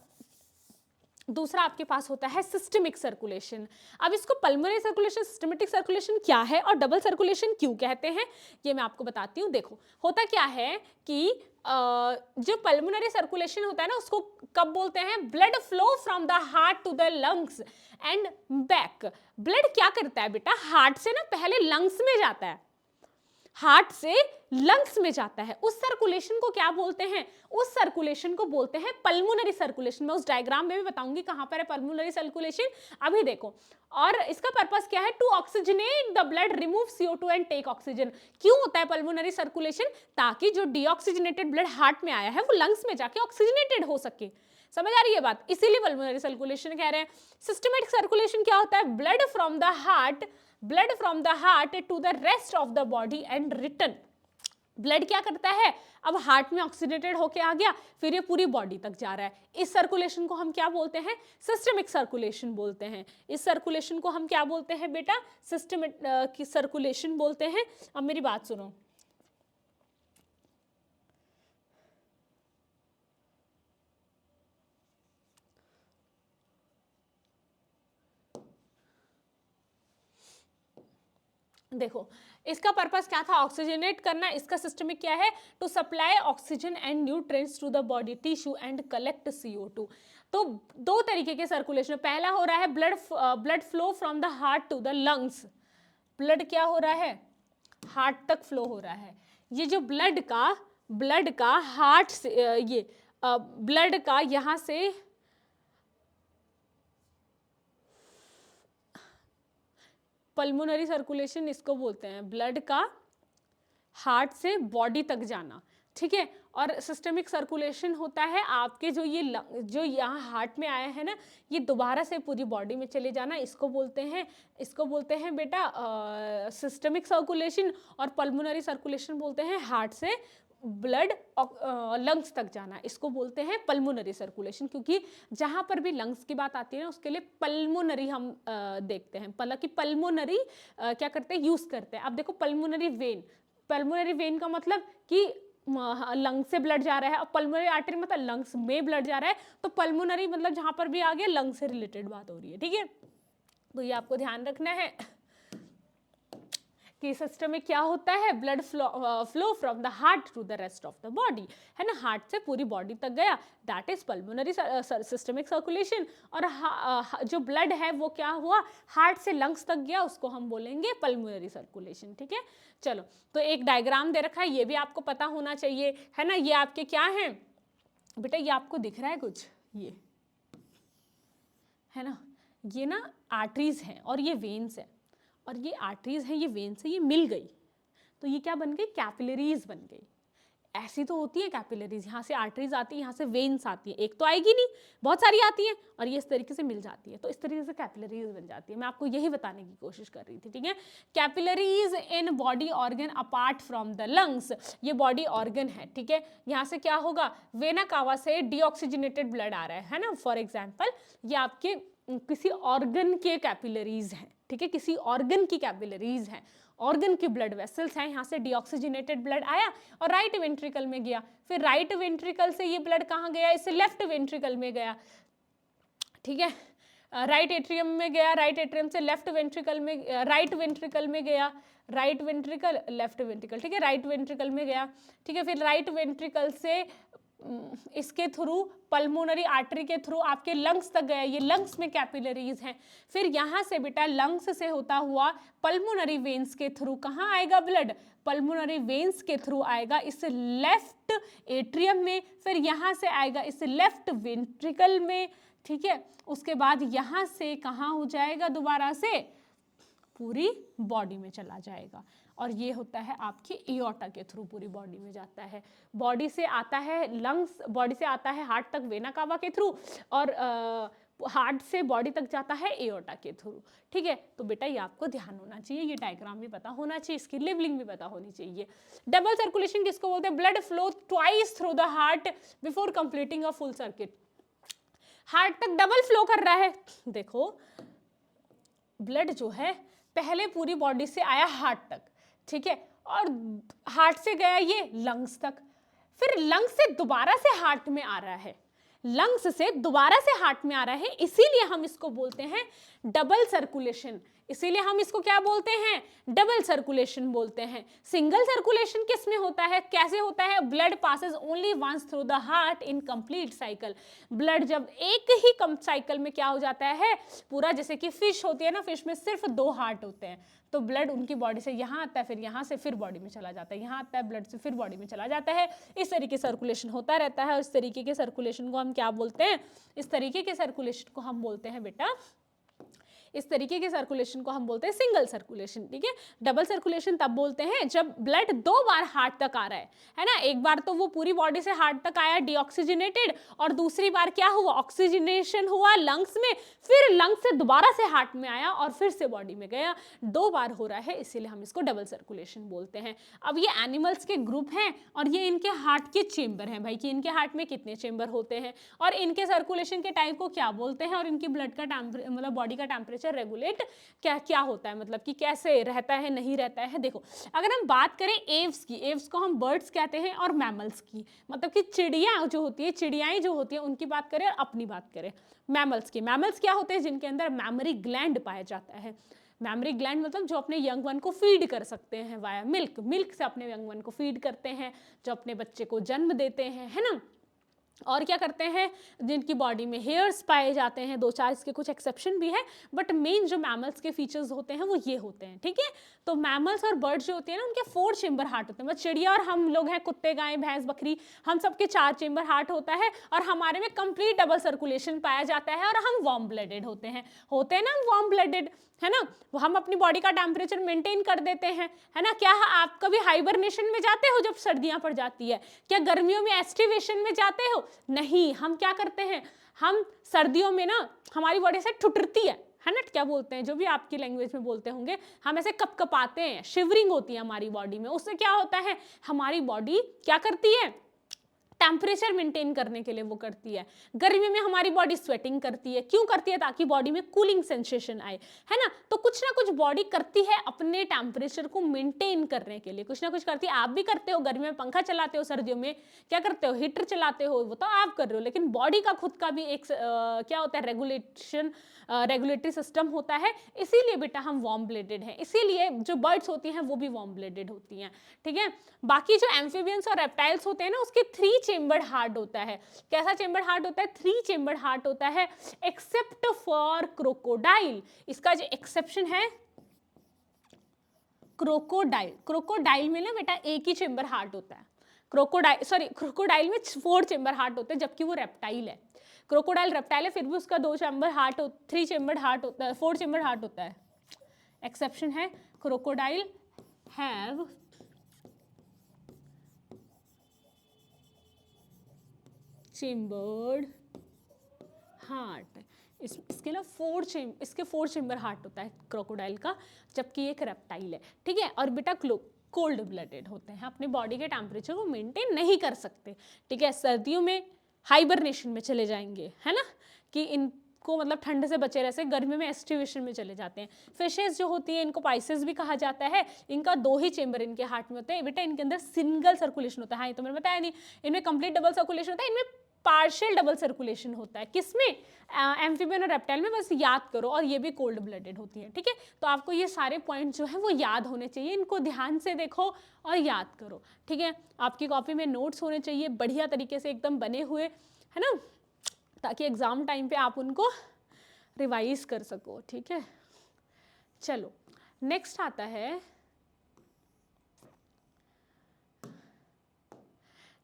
Speaker 1: दूसरा आपके पास होता है सिस्टमिक सर्कुलेशन। अब इसको पल्मोनरी सर्कुलेशन, सिस्टमेटिक सर्कुलेशन क्या है और डबल सर्कुलेशन क्यों कहते हैं ये मैं आपको बताती हूँ। देखो होता क्या है कि जो पल्मोनरी सर्कुलेशन होता है ना उसको कब बोलते हैं, blood flow from the heart to the lungs and back. Blood क्या करता है बेटा, हार्ट से ना पहले लंग्स में जाता है, हार्ट से लंग्स में जाता है, उस सर्कुलेशन को क्या बोलते हैं, उस सर्कुलेशन को बोलते हैं पल्मोनरी सर्कुलेशन। मैं उस डायग्राम में भी बताऊंगी कहां पर है पल्मोनरी सर्कुलेशन, अभी देखो। और इसका पर्पस क्या है, to oxygenate the blood, remove CO2 and take oxygen. क्यों होता है पल्मोनरी सर्कुलेशन, ताकि जो डीऑक्सीजनेटेड ब्लड हार्ट में आया है वो लंग्स में जाके ऑक्सीजनेटेड हो सके। समझ आ रही है बात, इसीलिए पल्मोनरी सर्कुलेशन कह रहे हैं। सिस्टमेटिक सर्कुलेशन क्या होता है, blood from the heart to the rest of the body and return. Blood क्या करता है, अब हार्ट में ऑक्सीडेटेड होके आ गया, फिर ये पूरी बॉडी तक जा रहा है। इस सर्कुलेशन को हम क्या बोलते हैं, सिस्टमिक सर्कुलेशन बोलते हैं। इस सर्कुलेशन को हम क्या बोलते हैं बेटा, सिस्टमिक की सर्कुलेशन बोलते हैं। अब मेरी बात सुनो, देखो इसका पर्पस क्या था, ऑक्सीजनेट करना। इसका सिस्टमिक क्या है, to supply oxygen and nutrients to the body tissue and collect CO2। तो दो तरीके के सर्कुलेशन, पहला हो रहा है blood flow from the heart to the lungs. Blood क्या हो रहा है, हार्ट तक फ्लो हो रहा है। ये जो ब्लड का हार्ट से ये ब्लड का यहाँ से पल्मोनरी सर्कुलेशन इसको बोलते हैं, ब्लड का हार्ट से बॉडी तक जाना, ठीक है। और सिस्टमिक सर्कुलेशन होता है आपके जो यहाँ हार्ट में आया है ना, ये दोबारा से पूरी बॉडी में चले जाना, इसको बोलते हैं बेटा सिस्टमिक सर्कुलेशन। और पल्मोनरी सर्कुलेशन बोलते हैं हार्ट से ब्लड लंग्स तक जाना, इसको बोलते हैं पल्मोनरी सर्कुलेशन। क्योंकि जहां पर भी लंग्स की बात आती है ना उसके लिए पल्मोनरी हम देखते हैं, कि पल्मोनरी क्या करते हैं, यूज करते हैं। अब देखो पल्मोनरी वेन का मतलब कि लंग्स से ब्लड जा रहा है, और पल्मोनरी आर्टरी मतलब लंग्स में ब्लड जा रहा है। तो पल्मोनरी मतलब जहां पर भी आ गया लंग्स से रिलेटेड बात हो रही है, ठीक है। तो ये आपको ध्यान रखना है कि सिस्टम में क्या होता है, blood flow from the heart to the rest of the body, है ना, हार्ट से पूरी बॉडी तक गया, that is pulmonary systemic circulation. और जो ब्लड है वो क्या हुआ, हार्ट से लंग्स तक गया, उसको हम बोलेंगे पल्मोनरी सर्कुलेशन, ठीक है। चलो, तो एक डायग्राम दे रखा है, ये भी आपको पता होना चाहिए, है ना। ये आपके क्या है बेटा, ये आपको दिख रहा है कुछ, ये है ना, ये ना आर्टरीज हैं और ये वेन्स है, और ये आर्टरीज है, ये वेन्स है, ये मिल गई तो ये क्या बन गई, कैपिलरीज बन गई। ऐसी तो होती है कैपिलरीज, यहाँ से आर्टरीज आती है, यहाँ से वेन्स आती है, एक तो आएगी नहीं, बहुत सारी आती है, और ये इस तरीके से मिल जाती है, तो इस तरीके से कैपिलरीज बन जाती है। मैं आपको यही बताने की कोशिश कर रही थी, ठीक है। Capillaries in body organ apart from the lungs, ये बॉडी ऑर्गन है, ठीक है। यहाँ से क्या होगा, वेना कावा से डीऑक्सीजनेटेड ब्लड आ रहा है ना, फॉर एग्जाम्पल ये आपके किसी ऑर्गन के कैपिलरीज हैं, ठीक है, किसी ऑर्गन की कैपिलरीज हैं, ऑर्गन की ब्लड वेसल्स हैं। यहाँ से डीऑक्सीजनेटेड ब्लड आया और राइट वेंट्रिकल में गया, फिर राइट वेंट्रिकल से ये ब्लड कहाँ गया, इसे लेफ्ट वेंट्रिकल में गया, ठीक है। राइट एट्रियम में गया, राइट एट्रियम से लेफ्ट वेंट्रिकल में, राइट वेंट्रिकल में गया, राइट वेंट्रिकल लेफ्ट वेंट्रिकल, ठीक है, राइट वेंट्रिकल में गया, ठीक है। फिर राइट वेंट्रिकल से इसके थ्रू पल्मोनरी आर्टरी के थ्रू आपके लंग्स तक गया, ये लंग्स में कैपिलरीज हैं। फिर यहाँ से बेटा लंग्स से होता हुआ पल्मोनरी वेन्स के थ्रू कहाँ आएगा ब्लड, पल्मोनरी वेन्स के थ्रू आएगा इस लेफ्ट एट्रियम में, फिर यहाँ से आएगा इस लेफ्ट वेंट्रिकल में, ठीक है। उसके बाद यहाँ से कहाँ हो जाएगा, दोबारा से पूरी बॉडी में चला जाएगा, और ये होता है आपके एओर्टा के थ्रू पूरी बॉडी में जाता है। बॉडी से आता है लंग्स, बॉडी से आता है हार्ट तक वेना कावा के थ्रू, और हार्ट से बॉडी तक जाता है एओर्टा के थ्रू। ठीक है, तो बेटा ये आपको ध्यान होना चाहिए, ये डायग्राम भी पता होना चाहिए, इसकी लेवलिंग भी पता होनी चाहिए। डबल सर्कुलेशन किसको बोलते हैं? Blood flow twice through the heart before completing a full circuit. Heart तक डबल फ्लो कर रहा है। देखो ब्लड जो है पहले पूरी बॉडी से आया हार्ट तक, ठीक है, और हार्ट से गया ये लंग्स तक, फिर लंग्स से दोबारा से हार्ट में आ रहा है, लंग्स से दोबारा से हार्ट में आ रहा है, इसीलिए हम इसको बोलते हैं डबल सर्कुलेशन। इसीलिए हम इसको क्या बोलते हैं? डबल सर्कुलेशन बोलते हैं। सिंगल सर्कुलेशन किस में होता है, कैसे होता है? Blood passes only once through the heart in complete cycle. Blood जब एक ही कम साइकिल में क्या हो जाता है पूरा, जैसे कि फिश होती है ना, फिश में सिर्फ 2 हार्ट होते हैं, तो ब्लड उनकी बॉडी से यहाँ आता है, फिर यहाँ से फिर बॉडी में चला जाता है, यहाँ आता है ब्लड से फिर बॉडी में चला जाता है। इस तरीके सर्कुलेशन होता रहता है, और इस तरीके के सर्कुलेशन को हम क्या बोलते हैं? इस तरीके के सर्कुलेशन को हम बोलते हैं बेटा, इस तरीके के सर्कुलेशन को हम बोलते हैं सिंगल सर्कुलेशन। ठीक है, डबल सर्कुलेशन तब बोलते हैं जब ब्लड 2 बार हार्ट तक आ रहा है ना। एक बार तो वो पूरी बॉडी से हार्ट तक आया डीऑक्सीजनेटेड, और दूसरी बार क्या हुआ? ऑक्सीजनेशन हुआ लंग्स में, फिर लंग्स से दोबारा से हार्ट में आया और फिर से बॉडी में गया। 2 बार हो रहा है, इसीलिए हम इसको डबल सर्कुलेशन बोलते हैं। अब ये एनिमल्स के ग्रुप हैं और ये इनके हार्ट के चेंबर हैं भाई, कि इनके हार्ट में कितने चेंबर होते हैं और इनके सर्कुलेशन के टाइप को क्या बोलते हैं, और इनकी ब्लड का मतलब बॉडी का टेम्परेचर रेगुलेट क्या क्या होता है, मतलब कि कैसे रहता है नहीं रहता है। देखो अगर हम बात करें एव्स की, एव्स को हम बर्ड्स कहते हैं, और मैमल्स की, मतलब कि चिड़िया जो होती है, चिड़ियाएं जो होती हैं उनकी बात करें, और अपनी बात करें मैमल्स की। मैमल्स क्या होते हैं? जिनके अंदर मैमरी ग्लैंड पाया जाता है। मैमरी ग्लैंड मतलब जो अपने यंग वन को फीड कर सकते हैं वाया मिल्क, मिल्क से अपने यंग वन को फीड करते हैं, जो अपने बच्चे को जन्म देते हैं, है ना। और क्या करते हैं? जिनकी बॉडी में हेयर्स पाए जाते हैं, 2-4 इसके कुछ एक्सेप्शन भी है, बट मेन जो मैमल्स के फीचर्स होते हैं वो ये होते हैं। ठीक है, तो मैमल्स और बर्ड्स जो होते हैं ना, उनके 4 चेंबर हार्ट होते हैं। मतलब चिड़िया और हम लोग हैं, कुत्ते, गाय, भैंस, बकरी, हम सबके 4 चेंबर हार्ट होता है, और हमारे में कंप्लीट डबल सर्कुलेशन पाया जाता है, और हम वार्म ब्लडेड होते हैं ना, हम वार्म ब्लडेड, है ना। हम अपनी बॉडी का टेम्परेचर मेंटेन कर देते हैं, है ना। क्या आप कभी हाइबरनेशन में जाते हो जब सर्दियां पड़ जाती है? क्या गर्मियों में एस्टिवेशन में जाते हो? नहीं, हम क्या करते हैं, हम सर्दियों में ना हमारी बॉडी से ठुठुरती है ना, क्या बोलते हैं, जो भी आपकी लैंग्वेज में बोलते होंगे, हम ऐसे कपकपाते हैं, शिवरिंग होती है हमारी बॉडी में। उससे क्या होता है, हमारी बॉडी क्या करती है? टेम्परेचर मेंटेन करने के लिए वो करती है। गर्मी में हमारी बॉडी स्वेटिंग करती है, क्यों करती है? ताकि बॉडी में कूलिंग सेंसेशन आए, है ना। तो कुछ ना कुछ बॉडी करती है अपने टेम्परेचर को मेंटेन करने के लिए, कुछ ना कुछ करती है। आप भी करते हो, गर्मी में पंखा चलाते हो, सर्दियों में क्या करते हो? हीटर चलाते हो, वो तो आप कर रहे हो, लेकिन बॉडी का खुद का भी एक क्या होता है? रेगुलेटरी सिस्टम होता है। इसीलिए बेटा हम वार्म ब्लडेड हैं, इसीलिए जो बर्ड्स होती हैं वो भी वार्म ब्लडेड होती हैं। ठीक है, बाकी जो एम्फीबियंस और रेप्टाइल्स होते हैं ना, उसके 3 चेंबर्ड हार्ट होता है। कैसा चेंबर्ड हार्ट होता है? 3 चेंबर्ड हार्ट होता है, एक्सेप्ट फॉर क्रोकोडाइल। इसका जो एक्सेप्शन है क्रोकोडाइल, क्रोकोडाइल में ना बेटा एक ही चेंबर हार्ट होता है। क्रोकोडाइल में 4 चेंबर हार्ट होते हैं, जबकि वो रेप्टाइल है। क्रोकोडाइल रेप्टाइल है, फिर भी उसका 2 चेंबर हार्ट 3 चेंबर हार्ट होता है, 4 चेंबर हार्ट होता है। एक्सेप्शन है क्रोकोडाइल हैव चेंबर्ड हार्ट। इसके ना 4 चेंबर हार्ट होता है क्रोकोडाइल का, जबकि एक रेप्टाइल है। ठीक है, और बेटा कोल्ड ब्लडेड होते हैं, अपनी बॉडी के टेम्परेचर को मेंटेन नहीं कर सकते। ठीक है, सर्दियों में हाइबरनेशन में चले जाएंगे, है ना, कि इनको मतलब ठंड से बचे रह सके, गर्मी में एस्टिवेशन में चले जाते हैं। फिशेस जो होती है, इनको पाइसेस भी कहा जाता है, इनका 2 ही चेंबर इनके हार्ट में होते हैं बेटा, इनके अंदर सिंगल सर्कुलेशन होता है। हाँ, ये तो मैंने बताया नहीं, इनमें कंप्लीट डबल सर्कुलेशन होता है, इनमें पार्शियल डबल सर्कुलेशन होता है। किसमें? एम्फीबियन और रेप्टाइल में, बस याद करो, और ये भी कोल्ड ब्लडेड होती है। ठीक है, तो आपको ये सारे पॉइंट जो है वो याद होने चाहिए, इनको ध्यान से देखो और याद करो। ठीक है, आपकी कॉपी में नोट्स होने चाहिए बढ़िया तरीके से एकदम बने हुए, है ना, ताकि एग्जाम टाइम पे आप उनको रिवाइज कर सको। ठीक है, चलो नेक्स्ट आता है,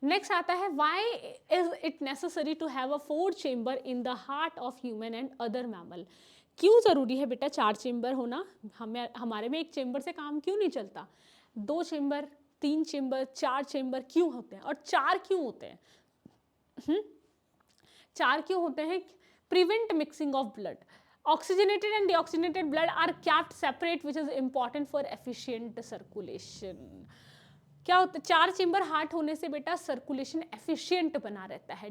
Speaker 1: नेक्स्ट आता है why is it necessary to have a 4 chamber in the heart of human and other mammal. क्यों जरूरी है बेटा 4 चेंबर होना? हमारे में एक चेंबर से काम क्यों नहीं चलता? 2 चेंबर, 3 चेंबर, 4 चेंबर क्यों होते हैं? और 4 क्यों होते हैं? 4 क्यों होते हैं? prevent mixing of blood. Oxygenated and deoxygenated blood are kept separate, which is important for efficient circulation. क्या होता है, 4 चेम्बर हार्ट होने से बेटा सर्कुलेशन एफिशिएंट बना रहता है,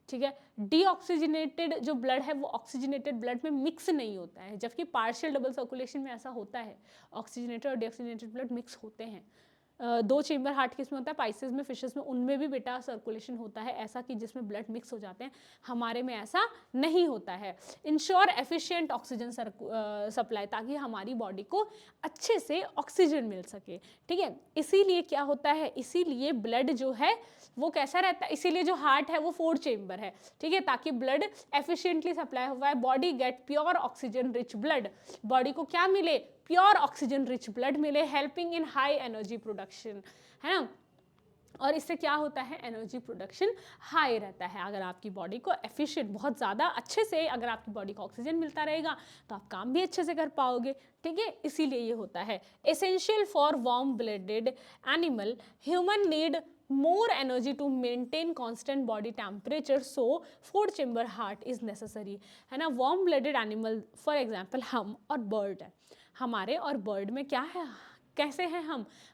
Speaker 1: ठीक है। डीऑक्सीजनेटेड जो ब्लड है वो ऑक्सीजनेटेड ब्लड में मिक्स नहीं होता है, जबकि पार्शियल डबल सर्कुलेशन में ऐसा होता है, ऑक्सीजनेटेड और डीऑक्सीजनेटेड ब्लड मिक्स होते हैं। 2 चेम्बर हार्ट किसमें होता है, पाइसेस में, फिशेस में, उनमें भी बेटा सर्कुलेशन होता है ऐसा कि जिसमें ब्लड मिक्स हो जाते हैं, हमारे में ऐसा नहीं होता है। इंश्योर एफिशिएंट ऑक्सीजन सप्लाई, ताकि हमारी बॉडी को अच्छे से ऑक्सीजन मिल सके, ठीक है। इसीलिए क्या होता है, इसीलिए ब्लड जो है वो कैसा रहता है, इसीलिए जो हार्ट है वो 4 चेम्बर है, ठीक है, ताकि ब्लड एफिशिएंटली सप्लाई हुआ है, body get pure oxygen rich blood, body को क्या मिले, प्योर ऑक्सीजन रिच ब्लड मिले, helping in high energy production, है ना। और इससे क्या होता है, एनर्जी प्रोडक्शन हाई रहता है। अगर आपकी बॉडी को एफिशिएंट, बहुत ज़्यादा अच्छे से अगर आपकी बॉडी को ऑक्सीजन मिलता रहेगा तो आप काम भी अच्छे से कर पाओगे, ठीक है, इसीलिए ये होता है। Essential for warm blooded animal, human need more energy to maintain constant body temperature, so 4 chamber heart is necessary, है ना। warm blooded animal for example हम और bird है, हमारे और bird में क्या है, कैसे हैं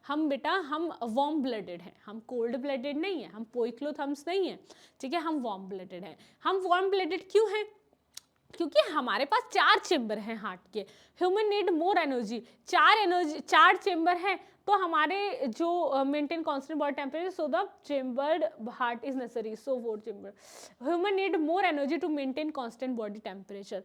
Speaker 1: हम बेटा, हम वार्म ब्लडेड हैं, हम कोल्ड ब्लडेड नहीं है, हम पोइक्लोथम्स नहीं है, ठीक है, हम वार्म ब्लडेड हैं। हम वार्म ब्लडेड क्यों हैं, क्योंकि हमारे पास 4 चेम्बर हैं हार्ट के। Human need more energy, 4 chamber हैं, तो हमारे जो maintain constant body temperature, so the chambered heart is necessary, so 4 chamber. Human need more energy to maintain constant body temperature.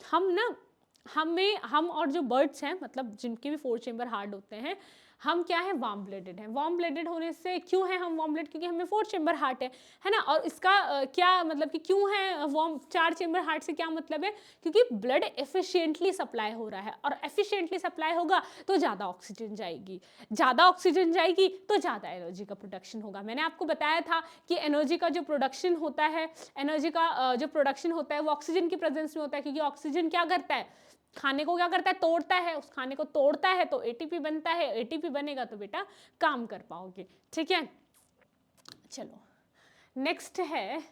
Speaker 1: हम और जो बर्ड्स हैं, मतलब जिनके भी 4 चेम्बर हार्ट होते हैं, हम क्या है, वार्म ब्लडेड हैं। वार्म ब्लडेड होने से क्यों है हम वार्म ब्लड, क्योंकि हमें 4 चेम्बर हार्ट है ना। और इसका क्या मतलब कि क्यों है वार्म, 4 चेम्बर हार्ट से क्या मतलब है, क्योंकि ब्लड एफिशिएंटली सप्लाई हो रहा है, और एफिशिएंटली सप्लाई होगा तो ज़्यादा ऑक्सीजन जाएगी, ज़्यादा ऑक्सीजन जाएगी तो ज़्यादा एनर्जी का प्रोडक्शन होगा। मैंने आपको बताया था कि एनर्जी का जो प्रोडक्शन होता है, एनर्जी का जो प्रोडक्शन होता है वो ऑक्सीजन की प्रेजेंस में होता है, क्योंकि ऑक्सीजन क्या करता है, खाने को क्या करता है, तोड़ता है, उस खाने को तोड़ता है तो एटीपी बनता है, एटीपी बनेगा तो बेटा काम कर पाओगे, ठीक है। चलो नेक्स्ट है,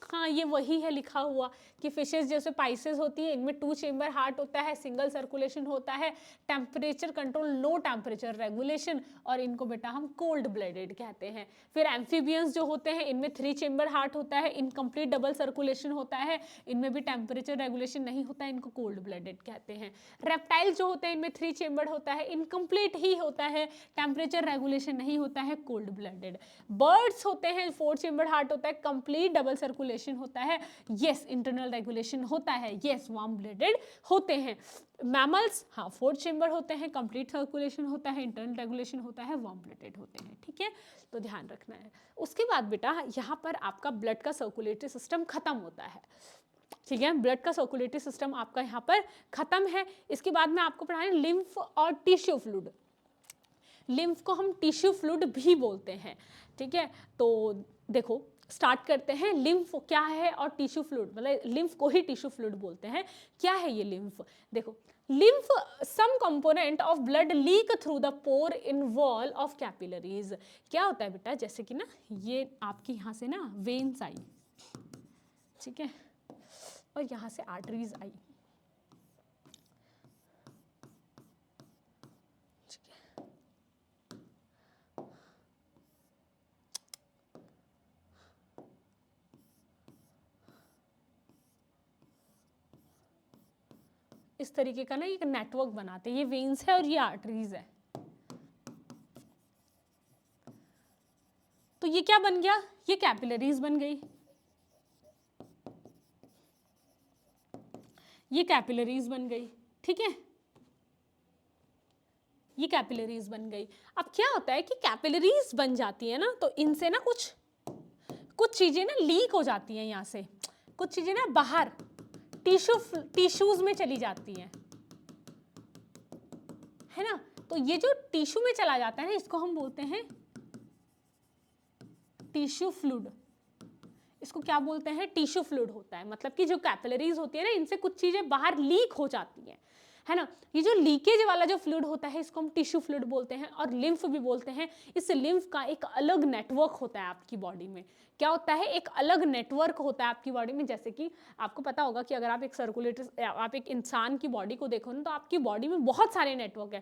Speaker 1: हाँ ये वही है लिखा हुआ कि फिशेस जैसे पाइसेस होती है, इनमें 2 चेम्बर हार्ट होता है, सिंगल सर्कुलेशन होता है, temperature control, low temperature regulation, और इनको बेटा हम कोल्ड ब्लडेड कहते हैं। फिर एम्फीबियंस जो होते हैं, इनमें 3 चेम्बर हार्ट होता है, इनकम्प्लीट डबल सर्कुलेशन होता है, इनमें भी टेम्परेचर रेगुलेशन नहीं होता है, इनको कोल्ड ब्लडेड कहते हैं। रेप्टाइल जो होते हैं, इनमें 3 चेम्बर होता है, इनकम्प्लीट ही होता है, टेम्परेचर रेगुलेशन नहीं होता है, कोल्ड ब्लडेड। बर्ड्स होते हैं, 4 चेम्बर हार्ट होता है, कंप्लीट डबल सर्कुलेशन होता है, यस इंटरनल रेगुलेशन होता है, यस वार्म ब्लडेड होते हैं। मैमल्स, हाँ 4 चेम्बर होते हैं, कंप्लीट सर्कुलेशन होता है, इंटरनल रेगुलेशन होता है, वार्म ब्लडेड होते हैं, ठीक है, तो ध्यान रखना है। उसके बाद बेटा यहाँ पर आपका ब्लड का सर्कुलेटरी सिस्टम खत्म होता है, ठीक है, ब्लड का सर्कुलेटरी सिस्टम आपका यहाँ पर खत्म है। इसके बाद में आपको पढ़ाएं लिम्फ और टिश्यू फ्लूइड। लिम्फ को हम टिश्यू फ्लूइड भी बोलते हैं, ठीक है। तो देखो स्टार्ट करते हैं, लिम्फ क्या है और टिश्यू फ्लूइड, मतलब लिम्फ को ही टिश्यू फ्लूइड बोलते हैं। क्या है ये लिम्फ, देखो lymph some component of blood leak through the pore in wall of capillaries. क्या होता है बेटा, जैसे कि ना ये आपके यहाँ से ना वेन्स आई, ठीक है, और यहाँ से आर्टरीज आई, इस तरीके का ना एक नेटवर्क बनाते हैं, ये वेन्स है और ये आर्टरीज है। तो ये क्या बन गया, ये कैपिलरीज बन गई, ये कैपिलरीज बन गई, ठीक है, ये कैपिलरीज बन गई। अब क्या होता है कि कैपिलरीज बन जाती है ना, तो इनसे ना कुछ चीजें ना लीक हो जाती हैं, यहाँ से कुछ चीजें ना बाहर टिश्यूज में चली जाती हैं, है ना। तो ये जो टिश्यू में चला जाता है ना, इसको हम बोलते हैं टिश्यू फ्लूइड। इसको क्या बोलते हैं, टिश्यू फ्लूइड होता है। मतलब कि जो कैपिलरीज होती है ना, इनसे कुछ चीजें बाहर लीक हो जाती हैं, है ना। ये जो लीकेज वाला जो फ्लूइड होता है इसको हम टिश्यू फ्लूइड बोलते हैं और लिम्फ भी बोलते हैं। इस लिम्फ का एक अलग नेटवर्क होता है आपकी बॉडी में। क्या होता है, एक अलग नेटवर्क होता है आपकी बॉडी में। जैसे कि आपको पता होगा कि अगर आप एक सर्कुलेटर, आप एक इंसान की बॉडी को देखो ना, तो आपकी बॉडी में बहुत सारे नेटवर्क है।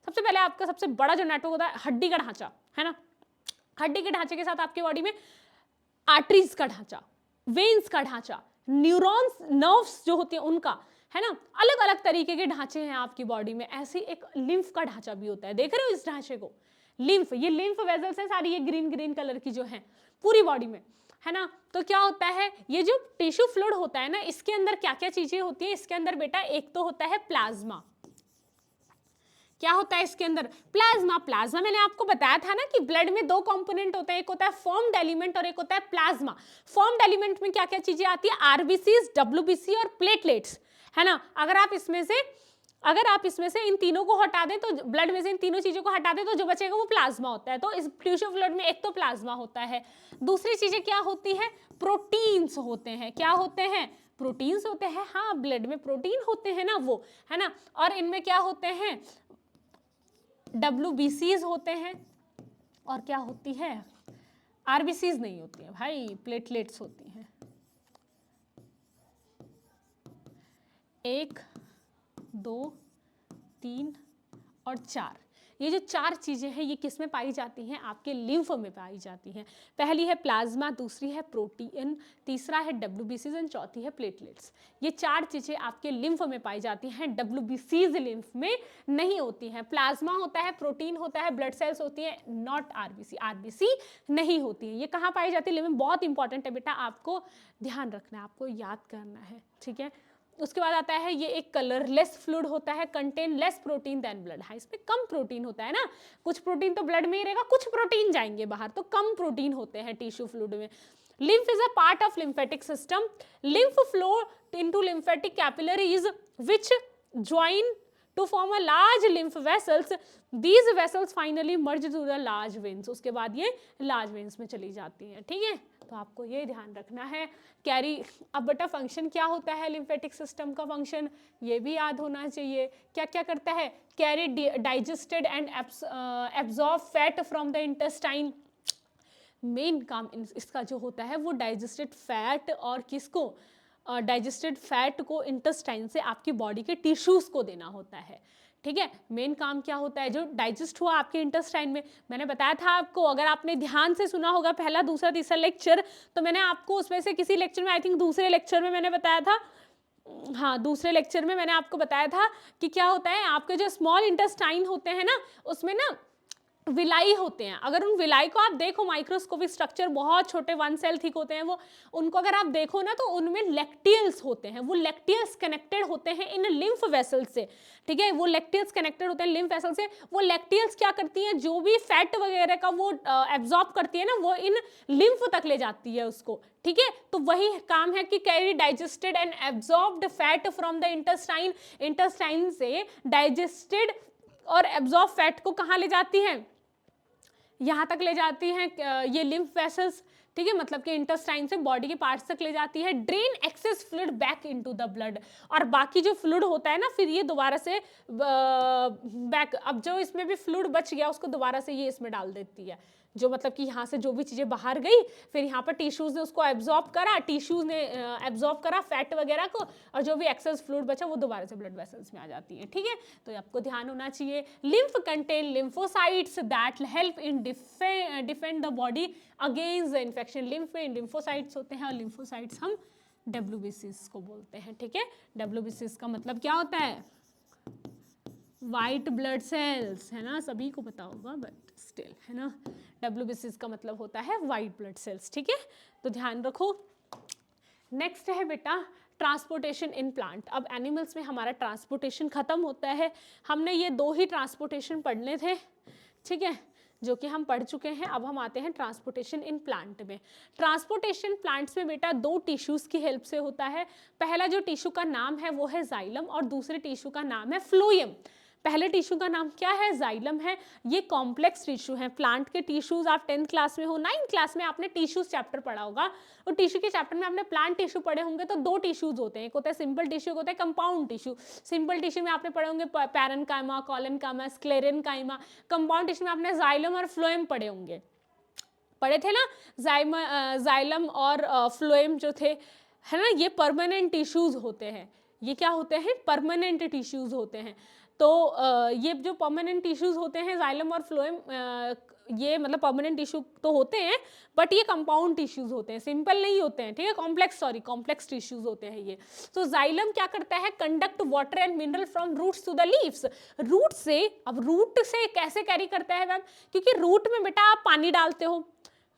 Speaker 1: सबसे पहले आपका सबसे बड़ा जो नेटवर्क होता है हड्डी का ढांचा, है ना। हड्डी के ढांचे के साथ आपकी बॉडी में आर्टरीज का ढांचा, वेन्स का ढांचा, न्यूरॉन्स, नर्व्स जो होती हैं उनका, है ना। अलग अलग तरीके के ढांचे हैं आपकी बॉडी में। ऐसे एक लिम्फ का ढांचा भी होता है, देख रहे हो इस ढांचे को, लिम्फ। ये लिम्फ वेजल्स है सारी, ये ग्रीन ग्रीन कलर की जो है पूरी बॉडी में, है ना। तो क्या होता है, ये जो टिश्यू फ्लूइड होता है ना, इसके अंदर क्या क्या चीजें होती है। इसके अंदर बेटा एक तो होता है प्लाज्मा। क्या होता है इसके अंदर, प्लाज्मा। प्लाज्मा मैंने आपको बताया था ना कि ब्लड में दो कंपोनेंट होते हैं, एक होता है फॉर्म्ड एलिमेंट और एक होता है प्लाज्मा। फॉर्म्ड एलिमेंट में क्या क्या चीजें आती है, आरबीसीज, डब्ल्यूबीसी और प्लेटलेट्स, है ना। अगर आप इसमें से इन तीनों को हटा दें, तो ब्लड में से इन तीनों चीजों को हटा दें तो जो बचेगा वो प्लाज्मा होता है। तो इस टिश्यू फ्लूइड में एक तो प्लाज्मा होता है, दूसरी चीजें क्या होती है, प्रोटीन्स होते हैं। क्या होते हैं, प्रोटीन्स होते हैं। हाँ, ब्लड में प्रोटीन होते हैं ना वो, है ना। और इनमें क्या होते हैं, WBCs होते हैं। और क्या होती है, RBCs नहीं होती है भाई, प्लेटलेट्स होती हैं। 1, 2, 3 और 4, ये जो 4 चीजें हैं ये किस में पाई जाती हैं, आपके लिम्फ में पाई जाती हैं। पहली है प्लाज्मा, दूसरी है प्रोटीन, तीसरा है WBCs और चौथी है प्लेटलेट्स। ये 4 चीजें आपके लिम्फ में पाई जाती हैं, WBCs लिम्फ में नहीं होती हैं। प्लाज्मा होता है, प्रोटीन होता है, ब्लड सेल्स होती है, नॉट RBC नहीं होती है। ये कहाँ पाई जाती है, लिम्फ में। बहुत इंपॉर्टेंट है बेटा, आपको ध्यान रखना है, आपको याद करना है, ठीक है। उसके बाद आता है ये एक कलरलेस फ्लूइड होता है, contain less protein than blood. हाँ, इसमें कम प्रोटीन होता है ना, कुछ प्रोटीन तो ब्लड में ही रहेगा, कुछ प्रोटीन जाएंगे बाहर, तो कम प्रोटीन होते हैं टिश्यू फ्लूइड में। lymph is a part of lymphatic system. Lymph flow into lymphatic capillaries which join to form a large lymph vessels. These vessels finally merge to the large veins. उसके बाद ये large veins में चली जाती हैं, ठीक है। तो आपको ये ध्यान रखना है। कैरी, अब बेटा फंक्शन क्या होता है लिम्फेटिक सिस्टम का फंक्शन, ये भी याद होना चाहिए। क्या क्या करता है, carry digested and absorb fat from the intestine. Main काम इसका जो होता है वो डाइजेस्टेड फैट और किसको, डाइजेस्टेड फैट को इंटेस्टाइन से आपकी बॉडी के टिश्यूज को देना होता है, ठीक है। मेन काम क्या होता है, जो डाइजेस्ट हुआ आपके इंटेस्टाइन में, मैंने बताया था आपको, अगर आपने ध्यान से सुना होगा पहला, दूसरा, तीसरा लेक्चर, तो मैंने आपको उसमें से किसी लेक्चर में, आई थिंक दूसरे लेक्चर में मैंने बताया था, हाँ दूसरे लेक्चर में मैंने आपको बताया था कि क्या होता है, आपके जो स्मॉल इंटेस्टाइन होते हैं ना, उसमें ना विलाई होते हैं। अगर उन विलाई को आप देखो, माइक्रोस्कोपिक स्ट्रक्चर, बहुत छोटे 1 सेल थिक होते हैं वो, उनको अगर आप देखो ना, तो उनमें लेक्टियल्स होते हैं। वो लेक्टियल्स कनेक्टेड होते हैं इन लिम्फ वेसल से, ठीक है। वो लेक्टियल्स कनेक्टेड होते हैं लिम्फ वेसल से। वो लेक्टियल्स क्या करती हैं, जो भी फैट वगैरह का वो एब्जॉर्ब करती है ना, वो इन लिम्फ तक ले जाती है उसको, ठीक है। तो वही काम है कि carry digested and absorbed fat from the intestine. Intestine से डाइजेस्टेड और एब्जॉर्ब फैट को कहाँ ले जाती हैं, यहाँ तक ले जाती हैं ये लिम्फ वेसल्स, ठीक है। मतलब कि इंटेस्टाइन से बॉडी के पार्ट्स तक ले जाती है। Drain access fluid back into the blood, और बाकी जो फ्लूइड होता है ना, फिर ये दोबारा से बैक, अब जो इसमें भी फ्लूइड बच गया उसको दोबारा से ये इसमें डाल देती है। जो मतलब कि यहाँ से जो भी चीज़ें बाहर गई, फिर यहाँ पर टिश्यूज ने उसको एब्जॉर्ब करा, टिश्यूज ने एब्जॉर्ब करा फैट वगैरह को, और जो भी एक्सेस फ्लूइड बचा वो दोबारा से ब्लड वेसल्स में आ जाती है, ठीक है। तो आपको ध्यान होना चाहिए। Lymph contain lymphocytes that help in defend the body against the infection. Lymph में लिम्फोसाइट्स होते हैं, और लिम्फोसाइट्स हम WBCs को बोलते हैं, ठीक है। WBCs का मतलब क्या होता है, वाइट ब्लड सेल्स, है ना, सभी को पता होगा बट स्टिल, है ना। WBCs का मतलब होता है वाइट ब्लड सेल्स, ठीक है। तो ध्यान रखो। नेक्स्ट है बेटा ट्रांसपोर्टेशन इन प्लांट। अब एनिमल्स में हमारा ट्रांसपोर्टेशन खत्म होता है। हमने ये 2 ही ट्रांसपोर्टेशन पढ़ने थे, ठीक है, जो कि हम पढ़ चुके हैं। अब हम आते हैं ट्रांसपोर्टेशन इन प्लांट में। ट्रांसपोर्टेशन प्लांट्स में बेटा 2 टिश्यूज की हेल्प से होता है। पहला जो टिश्यू का नाम है वो है जाइलम, और दूसरे टिश्यू का नाम है फ्लोएम। पहले टिश्यू का नाम क्या है, जाइलम है। ये कॉम्प्लेक्स टिश्यू है। प्लांट के टिश्यूज आप 10th क्लास में हो, 9th क्लास में आपने टिश्यूज चैप्टर पढ़ा होगा, और टिश्यू के चैप्टर में आपने प्लांट टिश्यू पढ़े होंगे। तो दो टिश्यूज होते हैं, एक होता है सिंपल टिश्यू, होता है कंपाउंड टिश्यू। सिंपल टिश्यू में आपने पढ़े होंगे parenchyma, collenchyma, sclerenchyma. Compound tissue में आपने जाइलम और फ्लोएम पढ़े होंगे, पढ़े थे ना। जाइलम और फ्लोएम जो थे, है ना, ये परमानेंट टिश्यूज होते हैं। ये क्या होते हैं, परमानेंट टिश्यूज होते हैं। तो ये जो परमानेंट टिश्यूज होते हैं जाइलम और फ्लोएम, ये मतलब परमानेंट टिश्यू तो होते हैं, बट ये कंपाउंड टिश्यूज होते हैं, सिंपल नहीं होते हैं, ठीक है, कॉम्प्लेक्स टिश्यूज होते हैं ये। तो जाइलम क्या करता है, conduct water and mineral from roots to the leaves. Root से, अब रूट से कैसे कैरी करता है मैम, क्योंकि रूट में बेटा आप पानी डालते हो।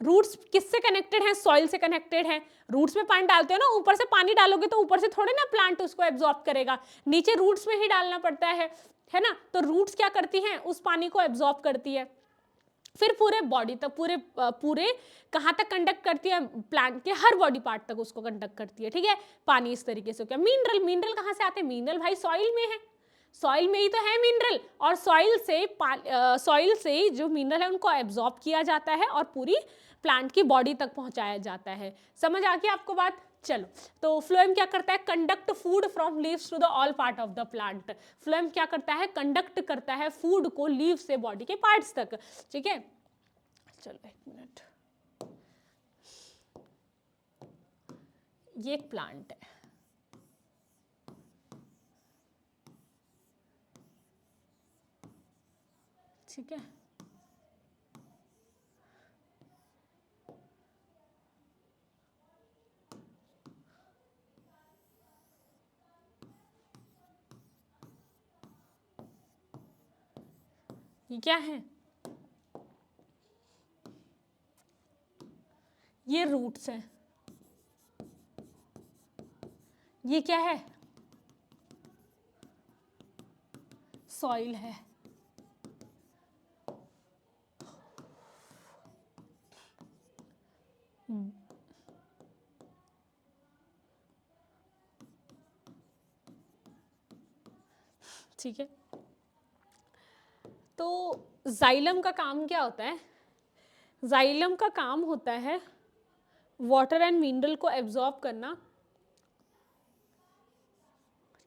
Speaker 1: रूट्स किससे कनेक्टेड है, सॉइल से कनेक्टेड है। रूट्स में पानी डालते हो ना, ऊपर से पानी डालोगे तो ऊपर से थोड़े ना प्लांट उसको एब्जॉर्ब करेगा, नीचे रूट्स में ही डालना पड़ता है ना। तो रूट्स क्या करती हैं, उस पानी को एब्जॉर्ब करती है, फिर पूरे बॉडी तक, पूरे कहाँ तक कंडक्ट करती है, प्लांट के हर बॉडी पार्ट तक उसको कंडक्ट करती है, ठीक है। पानी इस तरीके से। क्या मिनरल कहाँ से आते हैं, मिनरल भाई सॉइल में है, सॉइल में ही तो है मिनरल, और सॉइल से जो मिनरल है उनको एब्जॉर्ब किया जाता है और पूरी प्लांट की बॉडी तक पहुंचाया जाता है। समझ आ गया आपको बात। चलो, तो फ्लोएम क्या करता है, conduct food from leaves to the all part of the plant. Phloem क्या करता है, कंडक्ट करता है फूड को लीव से बॉडी के पार्ट्स तक, ठीक है। चलो एक मिनट, ये एक प्लांट है, ठीक है। ये क्या है, ये रूट्स है। ये क्या है, सॉइल है। ठीक है, तो जाइलम का काम क्या होता है, जाइलम का काम होता है वाटर एंड मिनरल को एब्जॉर्ब करना,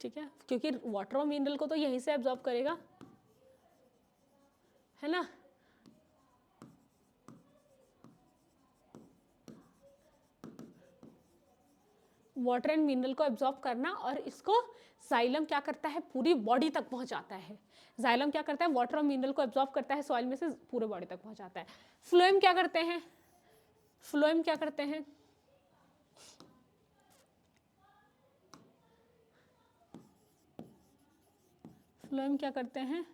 Speaker 1: ठीक है, क्योंकि वाटर और मिनरल को तो यहीं से एब्जॉर्ब करेगा, है ना। वाटर एंड मिनरल को एब्जॉर्ब करना, और इसको जाइलम क्या करता है, पूरी बॉडी तक पहुंचाता है। जाइलम क्या करता है, वाटर और मिनरल को एब्जॉर्ब करता है सॉइल में से, पूरे बॉडी तक पहुंचाता है। फ्लोएम क्या करते हैं, फ्लोएम क्या करते हैं, फ्लोएम क्या करते हैं,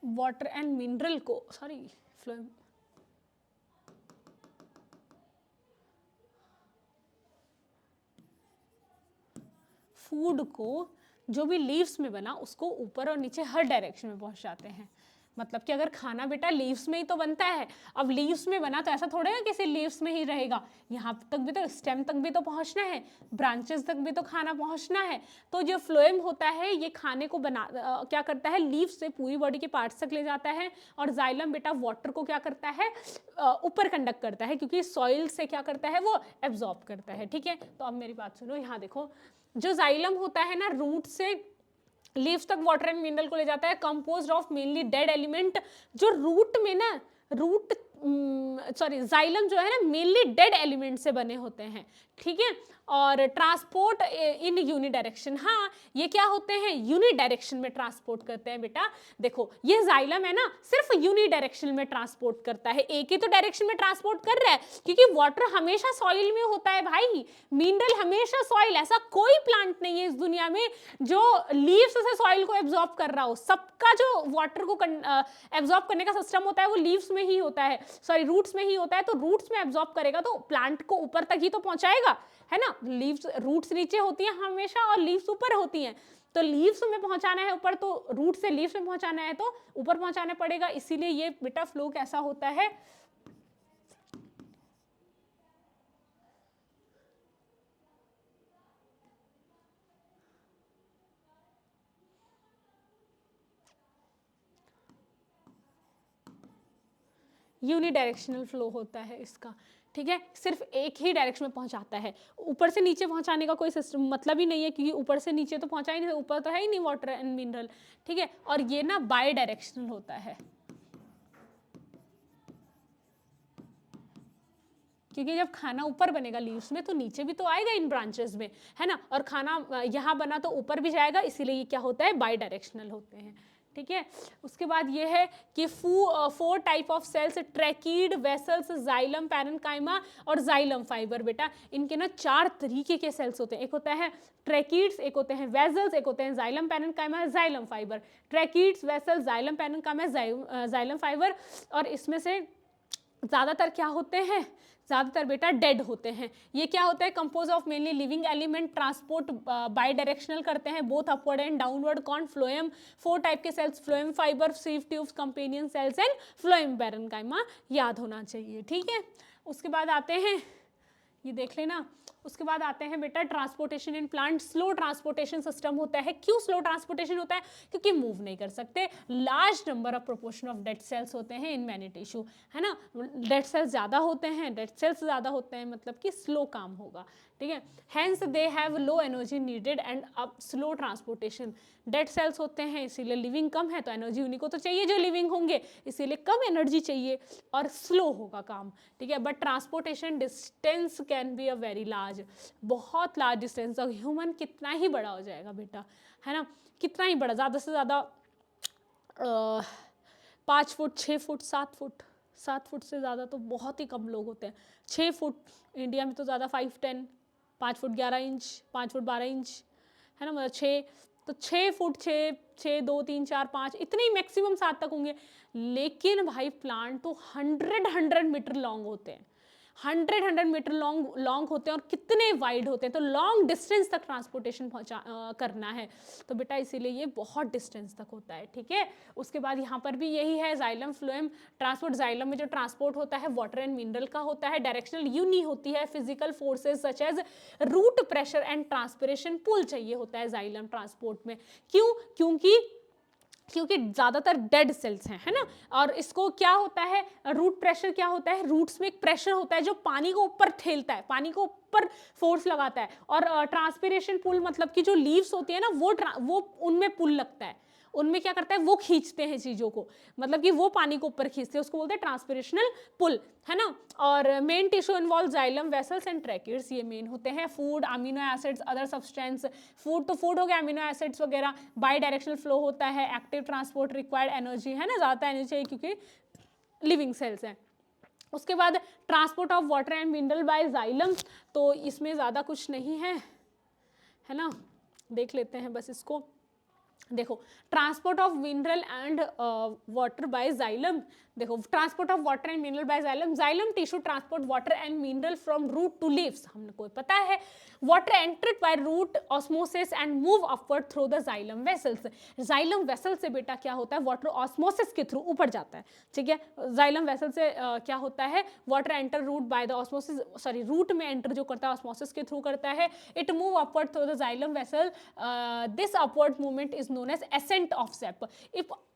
Speaker 1: वाटर एंड मिनरल को, सॉरी फ्लोएम, फूड को जो भी लीव्स में बना उसको ऊपर और नीचे हर डायरेक्शन में पहुंचाते हैं। मतलब कि अगर खाना बेटा लीव्स में ही तो बनता है, अब लीव्स में बना तो ऐसा थोड़े ना किसी लीव्स में ही रहेगा, यहाँ तक भी तो, स्टेम तक भी तो पहुंचना है, ब्रांचेस तक भी तो खाना पहुंचना है। तो जो फ्लोएम होता है ये खाने को क्या करता है, लीव्स से पूरी बॉडी के पार्ट्स तक ले जाता है, और जाइलम बेटा वाटर को क्या करता है, ऊपर कंडक्ट करता है, क्योंकि सॉइल से क्या करता है, वो एब्जॉर्ब करता है, ठीक है। तो अब मेरी बात सुनो, यहाँ देखो, जो जाइलम होता है ना, रूट से लीव्स तक वाटर एंड मिनरल को ले जाता है, composed of mainly dead element. जो रूट में ना, जाइलम जो है ना, मेनली डेड एलिमेंट से बने होते हैं, ठीक है। और ट्रांसपोर्ट इन यूनि डायरेक्शन, हाँ ये क्या होते हैं, यूनि डायरेक्शन में ट्रांसपोर्ट करते हैं बेटा। देखो ये जाइलम है ना, सिर्फ यूनि डायरेक्शन में ट्रांसपोर्ट करता है, एक ही तो डायरेक्शन में ट्रांसपोर्ट कर रहा है, क्योंकि वाटर हमेशा सॉइल में होता है भाई, मिनरल हमेशा सॉइल। ऐसा कोई प्लांट नहीं है इस दुनिया में जो लीव्स से सॉइल को एब्जॉर्ब कर रहा हो। सबका जो वाटर को एब्जॉर्ब करने का सिस्टम होता है वो लीव्स में ही होता है, सॉरी रूट्स में ही होता है। तो रूट्स में एब्जॉर्ब करेगा तो प्लांट को ऊपर तक ही तो पहुंचाएगा, है ना। लीव्स, रूट्स नीचे होती हैं हमेशा और लीव्स ऊपर होती हैं, तो लीव्स में पहुंचाना है ऊपर, तो रूट से लीव्स में पहुंचाना है तो ऊपर पहुंचाना पड़ेगा। इसीलिए ये बेटा फ्लो कैसा होता है, यूनिडायरेक्शनल फ्लो होता है इसका, ठीक है, सिर्फ एक ही डायरेक्शन में पहुंचाता है, ऊपर से नीचे पहुंचाने का कोई सिस्टम मतलब ही नहीं है, क्योंकि ऊपर से नीचे तो पहुंचा ही नहीं, ऊपर तो है ही नहीं वाटर एंड मिनरल, ठीक है। और ये ना बाय डायरेक्शनल होता है, क्योंकि जब खाना ऊपर बनेगा लीव्स में तो नीचे भी तो आएगा इन ब्रांचेस में, है ना, और खाना यहाँ बना तो ऊपर भी जाएगा, इसीलिए ये क्या होता है, बाय डायरेक्शनल होते हैं, ठीक है। उसके बाद ये है कि 4 type of cells, tracheid, vessels, xylem, parenchyma और जाइलम फाइबर। बेटा इनके ना 4 तरीके के सेल्स होते हैं, एक होता है ट्रैकीड्स, एक होते हैं वेसल्स, एक होते हैं xylem, parenchyma, xylem fibre. Tracheids, vessels, xylem, parenchyma, xylem fibre, और इसमें से ज़्यादातर क्या होते हैं, ज़्यादातर बेटा डेड होते हैं। ये क्या होता है, compose of mainly living element, transport by directional करते हैं, बोथ अपवर्ड एंड डाउनवर्ड। कौन, फ्लोएम, 4 टाइप के cells, phloem fibre, sieve tubes, companion cells and phloem parenchyma, याद होना चाहिए, ठीक है। उसके बाद आते हैं, ये देख लेना, उसके बाद आते हैं बेटा transportation in plant. Slow transportation system होता है। क्यों स्लो ट्रांसपोर्टेशन होता है, क्योंकि मूव नहीं कर सकते, large number of proportion of dead cells होते हैं इन मैनी टिश्यू, है ना, डेड सेल्स ज़्यादा होते हैं, डेड सेल्स ज़्यादा होते हैं, मतलब कि स्लो काम होगा, ठीक है। Hence they have low energy needed and अब स्लो ट्रांसपोर्टेशन। डेड सेल्स होते हैं इसीलिए लिविंग कम है, तो एनर्जी उन्हीं को तो चाहिए जो लिविंग होंगे, इसीलिए कम एनर्जी चाहिए और स्लो होगा काम, ठीक है। But transportation distance can be a very large, बहुत लार्ज डिस्टेंस, ह्यूमन कितना ही बड़ा हो जाएगा बेटा, है ना, कितना ही बड़ा, ज़्यादा से ज़्यादा 5 फुट, 6 फुट, 7 फुट, 7 फुट से ज़्यादा तो बहुत ही कम लोग होते हैं। 6 फुट इंडिया में तो ज़्यादा 5, 10, 5 फुट 11 इंच, 5 फुट 12 इंच, है ना, मतलब 6, तो 6 फुट, 6, 2, 3, 4, 5, इतने ही मैक्सिमम 7 तक होंगे। लेकिन भाई प्लांट तो 100 मीटर लॉन्ग होते हैं, 100 मीटर लॉन्ग होते हैं, और कितने वाइड होते हैं, तो लॉन्ग डिस्टेंस तक ट्रांसपोर्टेशन करना है, तो बेटा इसीलिए ये बहुत डिस्टेंस तक होता है, ठीक है। उसके बाद यहाँ पर भी यही है, जाइलम फ्लोएम ट्रांसपोर्ट। जाइलम में जो ट्रांसपोर्ट होता है वाटर एंड मिनरल का होता है, डायरेक्शनल यूनी होती है, physical forces such as root pressure and transpiration pull चाहिए होता है जाइलम ट्रांसपोर्ट में। क्यों, क्योंकि ज़्यादातर डेड सेल्स हैं, है ना, और इसको क्या होता है, रूट प्रेशर क्या होता है, रूट्स में एक प्रेशर होता है जो पानी को ऊपर ठेलता है, पानी को ऊपर फोर्स लगाता है, और ट्रांसपिरेशन पुल मतलब कि जो लीव्स होती है ना वो उनमें पुल लगता है, उनमें क्या करता है, वो खींचते हैं चीज़ों को, मतलब कि वो पानी को ऊपर खींचते हैं, उसको बोलते हैं ट्रांसपिरेशनल पुल, है ना। और main tissue involve xylem, vessels and tracheids, ये मेन होते हैं। Food, amino acids, other substance, food तो फूड हो गया, अमीनो एसिड्स वगैरह, बाई डायरेक्शनल फ्लो होता है, एक्टिव ट्रांसपोर्ट, रिक्वायर्ड एनर्जी, है ना, ज़्यादा एनर्जी चाहिए क्योंकि लिविंग सेल्स हैं। उसके बाद transport of water and mineral by xylem, तो इसमें ज़्यादा कुछ नहीं है ना, देख लेते हैं बस इसको। देखो, transport of mineral and water by xylem, देखो transport of water and mineral by xylem, xylem tissue transport water and mineral from root to leaves, हमको पता है। Water entered by root osmosis and move upward through the xylem vessels, xylem vessel से बेटा क्या होता है, water osmosis के through ऊपर जाता है, ठीक है। जाइलम वेसल से क्या होता है, water enter root by the osmosis, sorry root में एंटर जो करता है ऑस्मोसिस के थ्रू करता है, it move upward through the xylem vessel, this upward movement is known as ascent of sap.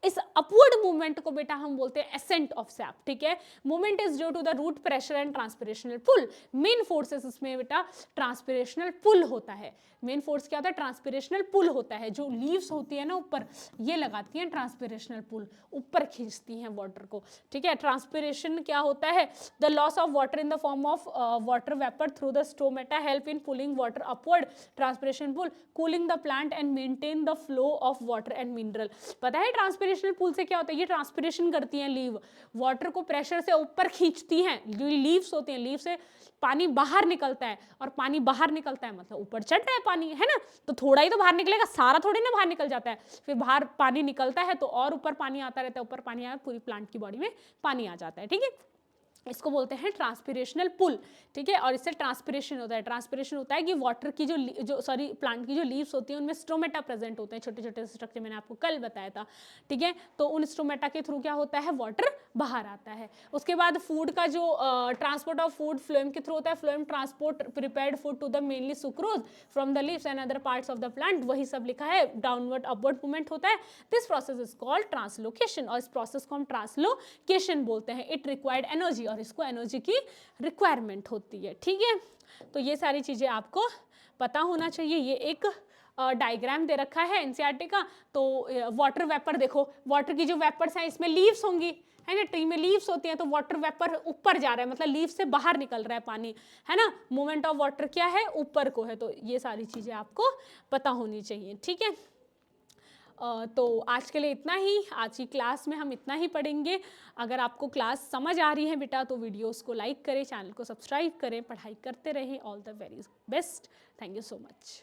Speaker 1: इस अपवर्ड मूवमेंट को बेटा हम बोलते हैं एसेंट ऑफ सैप, ठीक है। Movement is due to the root pressure and transpirational pull, main forces इसमें बेटा ट्रांसपिरेशनल पुल होता है। मेन फोर्स क्या होता है, ट्रांसपिरेशनल पुल होता है, जो लीव्स होती है ना ऊपर, ये लगाती हैं ट्रांसपिरेशनल पुल, ऊपर खींचती हैं वाटर को, ठीक है। ट्रांसपिरेशन क्या होता है, the loss of water in the form of water vapour through the stomata help in pulling water upward, transpiration pull, cooling the plant and maintain the flow of water and mineral. पता है ट्रांसपिरेशनल पुल से क्या होता है, ये transpiration करती हैं leave, water को प्रेशर से ऊपर खींचती हैं, जो लीव्स होती हैं, लीव से पानी बाहर निकलता है, और पानी बाहर निकलता है मतलब ऊपर चढ़ रहा है पानी, है ना, तो थोड़ा ही तो बाहर निकलेगा, सारा थोड़ी ना बाहर निकल जाता है, फिर बाहर पानी निकलता है तो और ऊपर पानी आता रहता है, ऊपर पानी आया, पूरी प्लांट की बॉडी में पानी आ जाता है, ठीक है। इसको बोलते हैं ट्रांसपिरेशनल पुल, ठीक है। और इससे ट्रांसपिरेशन होता है कि वाटर की जो सॉरी प्लांट की जो लीव्स होती हैं उनमें स्ट्रोमेटा प्रेजेंट होते हैं, छोटे छोटे स्ट्रक्चर, मैंने आपको कल बताया था, ठीक है। तो उन स्ट्रोमेटा के थ्रू क्या होता है, वाटर बाहर आता है। उसके बाद फूड का जो ट्रांसपोर्ट ऑफ फूड फ्लोएम के थ्रू होता है, phloem transport prepared food to the mainly sucrose from the leaves and other parts of the plant, वही सब लिखा है, डाउनवर्ड अपवर्ड मूवमेंट होता है। This process is called translocation, और इस प्रोसेस को हम ट्रांसलोकेशन बोलते हैं। इट रिक्वायर्ड एनर्जी, और इसको एनर्जी की रिक्वायरमेंट होती है, ठीक है। तो ये सारी चीज़ें आपको पता होना चाहिए। ये एक डायग्राम दे रखा है एनसीईआरटी का। तो वाटर वेपर देखो, वाटर की जो वेपर्स हैं इसमें लीव्स होंगी, है ना, ट्री में लीव्स होती हैं, तो वाटर वेपर ऊपर जा रहा है, मतलब लीव से बाहर निकल रहा है पानी, है ना। मूवमेंट ऑफ वाटर क्या है, ऊपर को है। तो ये सारी चीज़ें आपको पता होनी चाहिए, ठीक है। तो आज के लिए इतना ही, आज की क्लास में हम इतना ही पढ़ेंगे। अगर आपको क्लास समझ आ रही है बेटा तो वीडियोस को लाइक करें, चैनल को सब्सक्राइब करें, पढ़ाई करते रहें। All the very best, thank you so much.